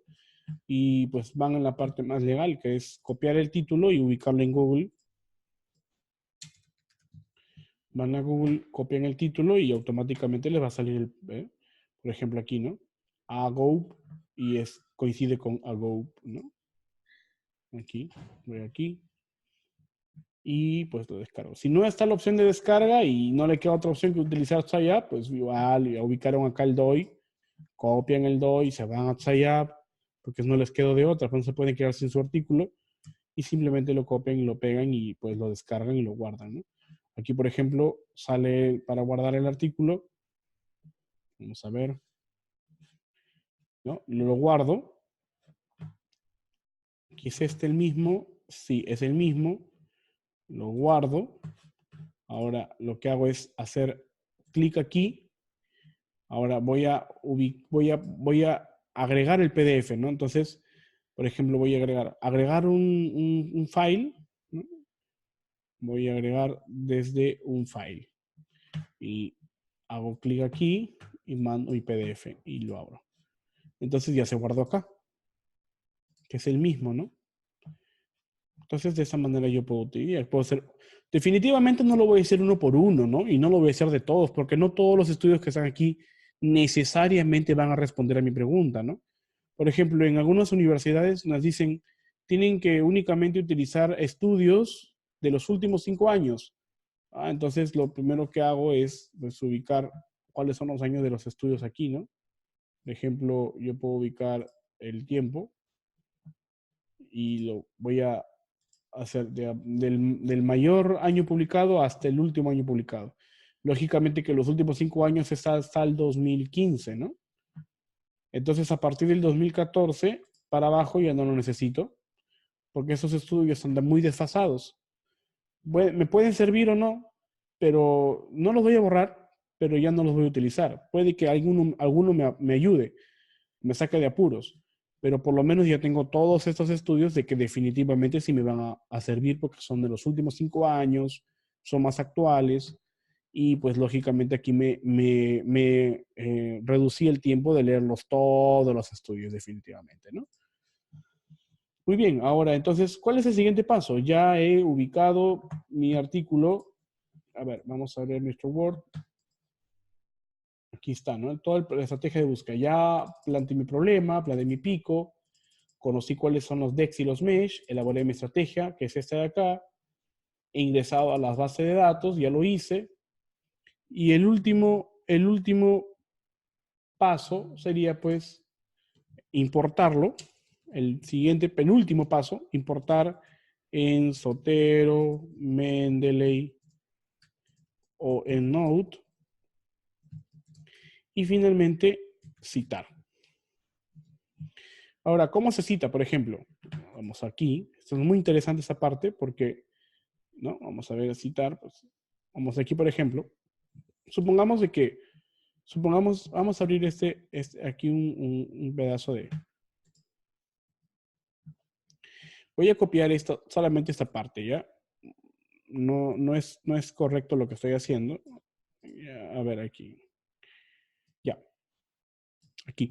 y pues van en la parte más legal, que es copiar el título y ubicarlo en Google. Van a Google, copian el título y automáticamente les va a salir, por ejemplo aquí, ¿no? AGOP y coincide con AGOP, ¿no? Aquí, voy aquí y pues lo descargo. Si no está la opción de descarga y no le queda otra opción que utilizar Scilab, pues igual ya ubicaron acá el DOI, copian el DOI, se van a Scilab, porque no les quedó de otra, pues no se pueden quedar sin su artículo y simplemente lo copian y lo pegan y pues lo descargan y lo guardan, ¿no? Aquí, por ejemplo, sale para guardar el artículo. Vamos a ver, ¿no? Lo guardo. Aquí es este el mismo. Sí, es el mismo. Lo guardo. Ahora lo que hago es hacer clic aquí. Ahora voy a agregar el PDF, ¿no? Entonces, por ejemplo, voy a agregar un file, ¿no? Voy a agregar desde un file. Y hago clic aquí y mando mi PDF y lo abro. Entonces ya se guardó acá, que es el mismo, ¿no? Entonces de esa manera yo puedo utilizar, puedo hacer, definitivamente no lo voy a hacer uno por uno, ¿no? Y no lo voy a hacer de todos, porque no todos los estudios que están aquí necesariamente van a responder a mi pregunta, ¿no? Por ejemplo, en algunas universidades nos dicen, tienen que únicamente utilizar estudios de los últimos 5 años. Entonces lo primero que hago es pues, ubicar cuáles son los años de los estudios aquí, ¿no? Por ejemplo, yo puedo ubicar el tiempo y lo voy a hacer del mayor año publicado hasta el último año publicado. Lógicamente que los últimos 5 años está hasta el 2015, ¿no? Entonces, a partir del 2014 para abajo ya no lo necesito, porque esos estudios están muy desfasados. Me pueden servir o no, pero no los voy a borrar, pero ya no los voy a utilizar. Puede que alguno me ayude, me saque de apuros, pero por lo menos ya tengo todos estos estudios de que definitivamente sí me van a servir porque son de los últimos 5 años, son más actuales y pues lógicamente aquí me reducí el tiempo de leerlos todos los estudios definitivamente, ¿no? Muy bien, ahora entonces, ¿cuál es el siguiente paso? Ya he ubicado mi artículo. A ver, vamos a ver nuestro Word. Aquí está, ¿no? Toda la estrategia de búsqueda. Ya planteé mi problema, planteé mi pico, conocí cuáles son los DEX y los MESH, elaboré mi estrategia, que es esta de acá, he ingresado a las bases de datos, ya lo hice. Y el último paso sería pues importarlo. El siguiente, penúltimo paso, importar en Zotero, Mendeley o en Node. Y finalmente, citar. Ahora, ¿cómo se cita, por ejemplo? Vamos aquí. Esto es muy interesante esa parte porque, ¿no? Vamos a ver, citar. Pues, vamos aquí, por ejemplo. Supongamos de que, vamos a abrir aquí un pedazo de... Voy a copiar esto, solamente esta parte, ¿ya? No es correcto lo que estoy haciendo. Ya, a ver, aquí. Ya, aquí.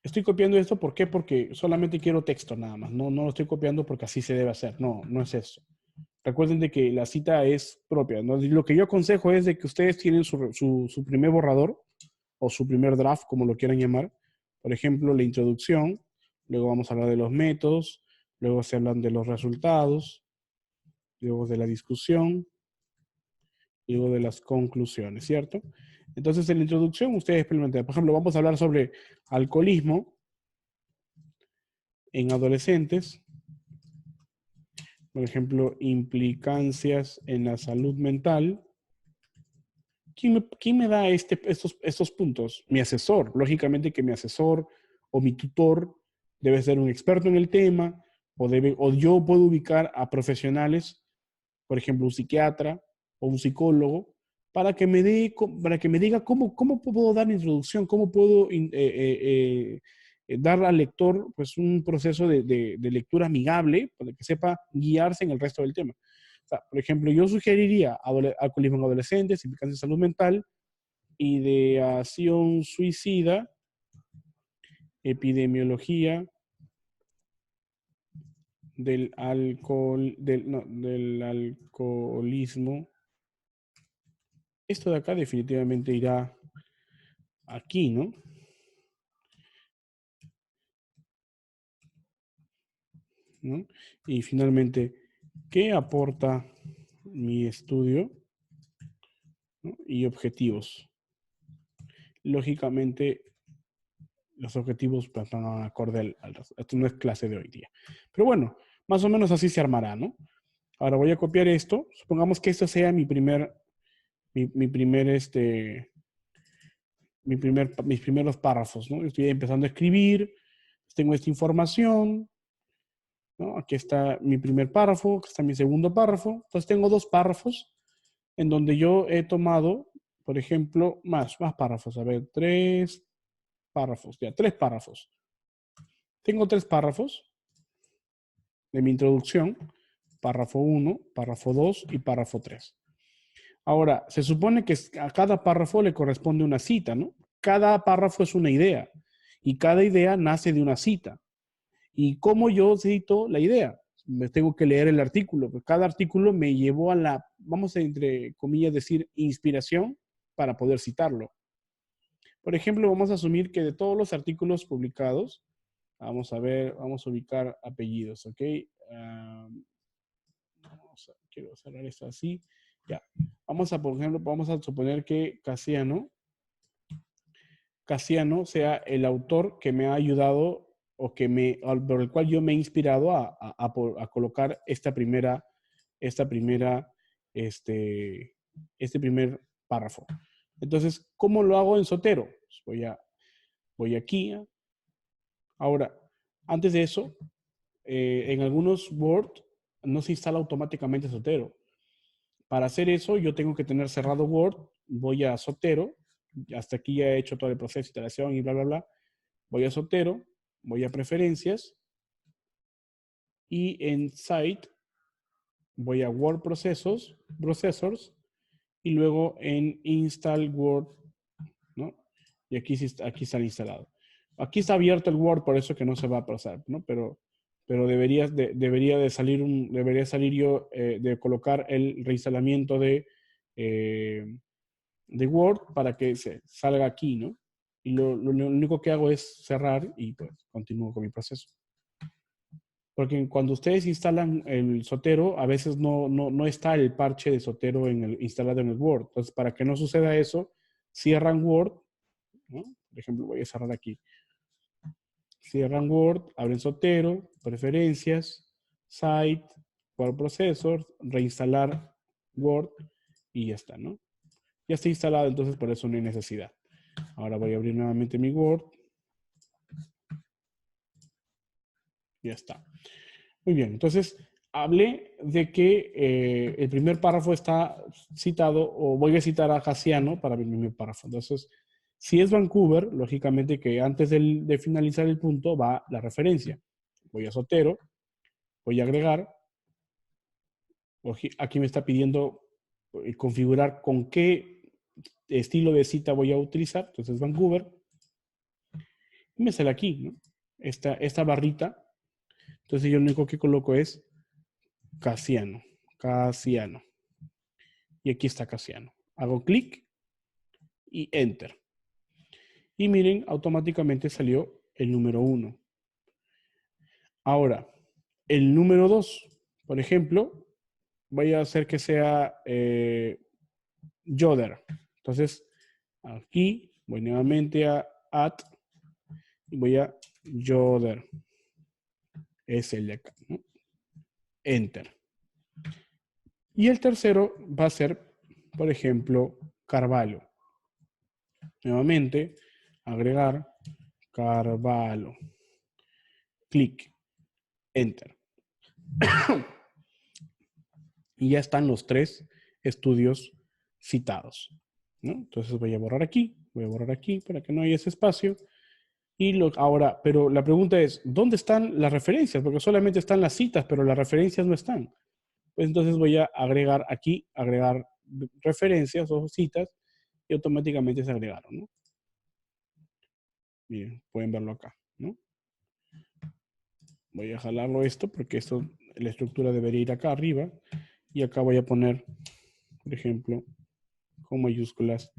Estoy copiando esto, ¿por qué? Porque solamente quiero texto nada más. No lo estoy copiando porque así se debe hacer. No es eso. Recuerden de que la cita es propia, ¿no? Y lo que yo aconsejo es de que ustedes tienen su primer borrador o su primer draft, como lo quieran llamar. Por ejemplo, la introducción, luego vamos a hablar de los métodos, luego se hablan de los resultados, luego de la discusión, luego de las conclusiones, ¿cierto? Entonces, en la introducción, ustedes experimentan. Por ejemplo, vamos a hablar sobre alcoholismo en adolescentes, por ejemplo, implicancias en la salud mental. ¿Quién me da estos puntos? Mi asesor. Lógicamente que mi asesor o mi tutor debe ser un experto en el tema o yo puedo ubicar a profesionales, por ejemplo, un psiquiatra o un psicólogo, para que me diga cómo puedo dar la introducción, cómo puedo dar al lector pues, un proceso de lectura amigable para que sepa guiarse en el resto del tema. O sea, por ejemplo, yo sugeriría alcoholismo en adolescentes, implicancias de salud mental, ideación suicida, epidemiología del alcoholismo. Esto de acá definitivamente irá aquí, ¿no? ¿No? Y finalmente, ¿qué aporta mi estudio? ¿No? Y objetivos. Lógicamente, los objetivos pues, van acorde esto no es clase de hoy día. Pero bueno, más o menos así se armará, ¿no? Ahora voy a copiar esto. Supongamos que esto sea mi primer, mis primeros párrafos, ¿no? Estoy empezando a escribir, tengo esta información, ¿no? Aquí está mi primer párrafo, aquí está mi segundo párrafo. Entonces tengo dos párrafos en donde yo he tomado, por ejemplo, más párrafos. A ver, tres párrafos, ya, tres párrafos. Tengo tres párrafos de mi introducción, párrafo 1, párrafo 2 y párrafo 3. Ahora, se supone que a cada párrafo le corresponde una cita, ¿no? Cada párrafo es una idea y cada idea nace de una cita. ¿Y cómo yo cito la idea? Me tengo que leer el artículo, porque cada artículo me llevó a la, vamos a entre comillas decir, inspiración para poder citarlo. Por ejemplo, vamos a asumir que de todos los artículos publicados, vamos a ver, vamos a ubicar apellidos, ¿ok? Quiero cerrar esto así. Ya. Por ejemplo, vamos a suponer que Casiano sea el autor que me ha ayudado o por el cual yo me he inspirado a colocar este primer párrafo. Entonces, ¿cómo lo hago en Zotero? Pues voy aquí. Ahora, antes de eso, en algunos Word no se instala automáticamente Zotero. Para hacer eso, yo tengo que tener cerrado Word, voy a Zotero, hasta aquí ya he hecho todo el proceso de instalación y bla, bla, bla. Voy a Zotero, voy a preferencias y en Site voy a Word Processors y luego en Install Word, ¿no? Y aquí está instalado. Aquí está abierto el Word, por eso que no se va a procesar, ¿no? Pero debería salir yo de colocar el reinstalamiento de Word para que se salga aquí, ¿no? Y lo único que hago es cerrar y pues continúo con mi proceso. Porque cuando ustedes instalan el Zotero, a veces no está el parche de Zotero instalado en el Word. Entonces, para que no suceda eso, cierran Word, ¿no? Por ejemplo, voy a cerrar aquí. Cierran Word, abren Zotero, preferencias, Site, Word Processor, reinstalar Word y ya está, ¿no? Ya está instalado, entonces por eso no hay necesidad. Ahora voy a abrir nuevamente mi Word. Ya está. Muy bien, entonces hablé de que el primer párrafo está citado, o voy a citar a Casiano para mi primer párrafo. Entonces, si es Vancouver, lógicamente que antes de finalizar el punto va la referencia. Voy a Zotero, voy a agregar, aquí me está pidiendo configurar con qué estilo de cita voy a utilizar. Entonces, Vancouver, y me sale aquí, ¿no? Esta barrita. Entonces, yo lo único que coloco es Casiano. Casiano. Y aquí está Casiano. Hago clic y enter. Y miren, automáticamente salió el número 1. Ahora, el número 2, por ejemplo, voy a hacer que sea Yoder. Entonces, aquí voy nuevamente a add y voy a Yoder. Es el de acá, ¿no? Enter. Y el tercero va a ser, por ejemplo, Carvalho. Nuevamente, agregar Carvalho. Clic, enter. Y ya están los 3 estudios citados, ¿no? Entonces voy a borrar aquí para que no haya ese espacio. Y ahora, pero la pregunta es, ¿dónde están las referencias? Porque solamente están las citas, pero las referencias no están. Pues entonces voy a agregar aquí, agregar referencias o citas, y automáticamente se agregaron, ¿no? Miren, pueden verlo acá, ¿no? Voy a jalarlo esto, porque esto, la estructura debería ir acá arriba, y acá voy a poner, por ejemplo, con mayúsculas,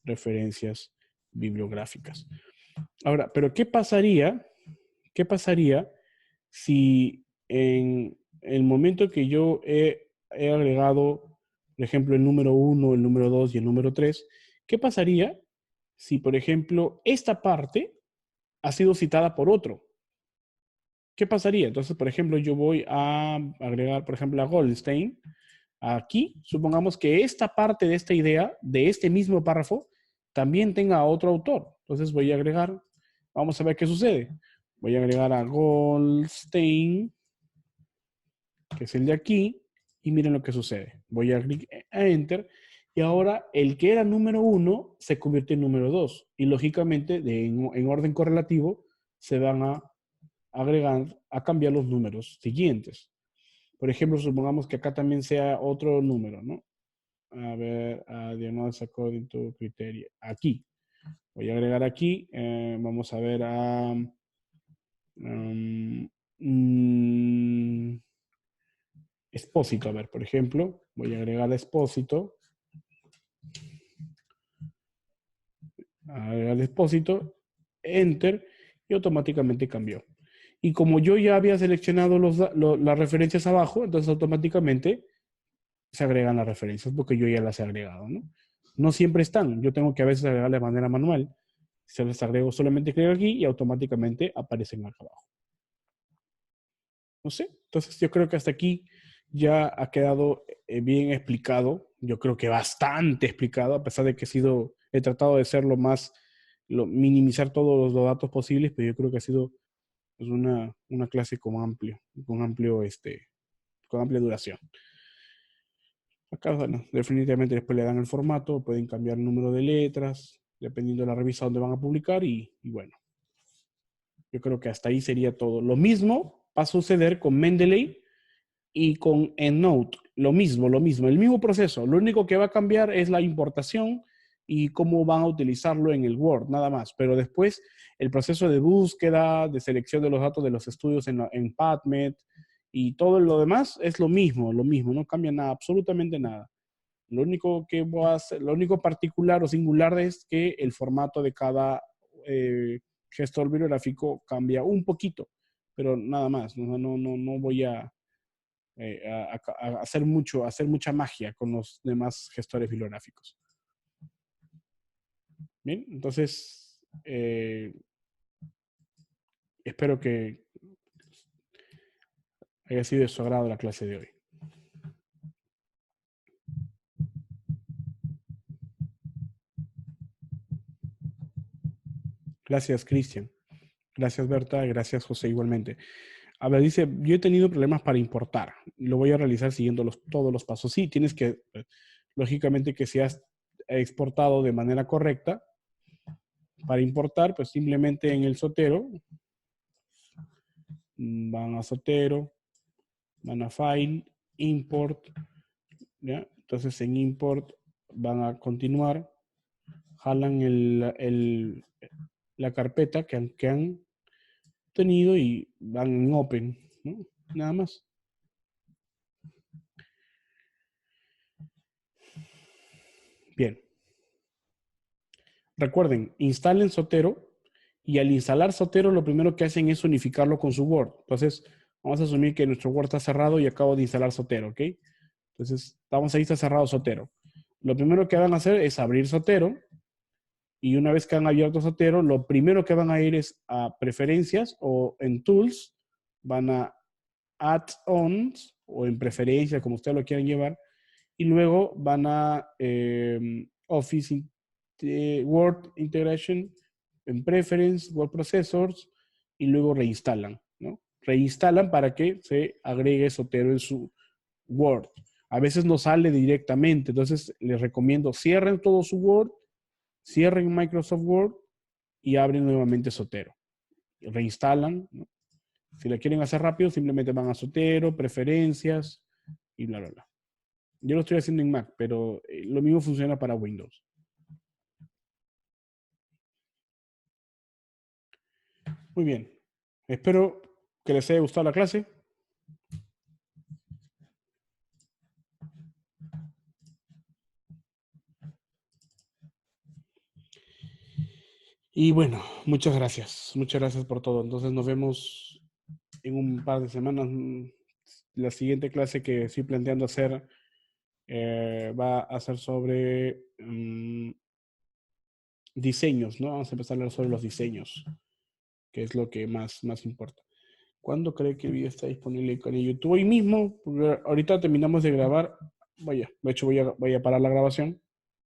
referencias bibliográficas. Ahora, pero ¿qué pasaría si en el momento que yo he agregado, por ejemplo, el número 1, el número 2 y el número 3, qué pasaría si, por ejemplo, esta parte ha sido citada por otro? ¿Qué pasaría? Entonces, por ejemplo, yo voy a agregar, por ejemplo, a Goldstein. Aquí, supongamos que esta parte de esta idea, de este mismo párrafo, también tenga otro autor. Entonces voy a agregar, vamos a ver qué sucede. Voy a agregar a Goldstein, que es el de aquí, y miren lo que sucede. Voy a clic a Enter, y ahora el que era número 1 se convierte en número 2. Y lógicamente, en orden correlativo, se van a agregar, a cambiar los números siguientes. Por ejemplo, supongamos que acá también sea otro número, ¿no? A ver, diagnosis according to criteria. Aquí. Voy a agregar aquí. Vamos a ver a... Expósito. A ver, por ejemplo. Voy a agregar a Expósito. Agregar Expósito. Enter. Y automáticamente cambió. Y como yo ya había seleccionado las referencias abajo, entonces automáticamente se agregan las referencias porque yo ya las he agregado, ¿no? No siempre están. Yo tengo que a veces agregar de manera manual. Se les agrego solamente clic aquí y automáticamente aparecen acá abajo. No sé. Entonces yo creo que hasta aquí ya ha quedado bien explicado. Yo creo que bastante explicado, a pesar de que he tratado de ser minimizar todos los datos posibles, pero yo creo que ha sido pues, una clase con amplia duración. Acá, bueno, definitivamente después le dan el formato, pueden cambiar el número de letras, dependiendo de la revista donde van a publicar y bueno, yo creo que hasta ahí sería todo. Lo mismo va a suceder con Mendeley y con EndNote. Lo mismo, el mismo proceso. Lo único que va a cambiar es la importación y cómo van a utilizarlo en el Word, nada más. Pero después el proceso de búsqueda, de selección de los datos de los estudios en PubMed y todo lo demás es lo mismo, no cambia nada, absolutamente nada. Lo único que voy a hacer, lo único particular o singular es que el formato de cada gestor bibliográfico cambia un poquito, pero nada más. No voy a hacer mucha magia con los demás gestores bibliográficos. Bien, entonces espero que haya sido de su agrado la clase de hoy. Gracias, Cristian. Gracias, Berta. Gracias, José, igualmente. A ver, dice, yo he tenido problemas para importar. Lo voy a realizar siguiendo todos los pasos. Sí, tienes que, lógicamente, que si has exportado de manera correcta, para importar, pues simplemente en el Zotero, van a Zotero, van a File, Import, ¿ya? Entonces en Import van a continuar, jalan la carpeta que han tenido y van en Open, ¿no? Nada más. Bien. Recuerden, instalen Zotero y al instalar Zotero lo primero que hacen es unificarlo con su Word. Entonces, vamos a asumir que nuestro Word está cerrado y acabo de instalar Zotero, ¿ok? Entonces, ahí está cerrado Zotero. Lo primero que van a hacer es abrir Zotero y una vez que han abierto Zotero, lo primero que van a ir es a preferencias o en tools, van a add-ons o en preferencias, como ustedes lo quieran llevar, y luego van a Office Word Integration en Preference, Word Processors, y luego reinstalan, ¿no? Reinstalan para que se agregue Zotero en su Word. A veces no sale directamente, entonces les recomiendo cierren todo su Word, cierren Microsoft Word y abren nuevamente Zotero. Reinstalan, ¿no? Si la quieren hacer rápido, simplemente van a Zotero, preferencias y bla, bla, bla. Yo lo estoy haciendo en Mac, pero lo mismo funciona para Windows. Muy bien. Espero que les haya gustado la clase. Y bueno, muchas gracias. Muchas gracias por todo. Entonces nos vemos en un par de semanas. La siguiente clase que estoy planteando hacer va a ser sobre diseños, ¿no? Vamos a empezar a hablar sobre los diseños, que es lo que más importa. ¿Cuándo cree que el video está disponible en YouTube? Hoy mismo, porque ahorita terminamos de grabar. Vaya, de hecho voy a parar la grabación.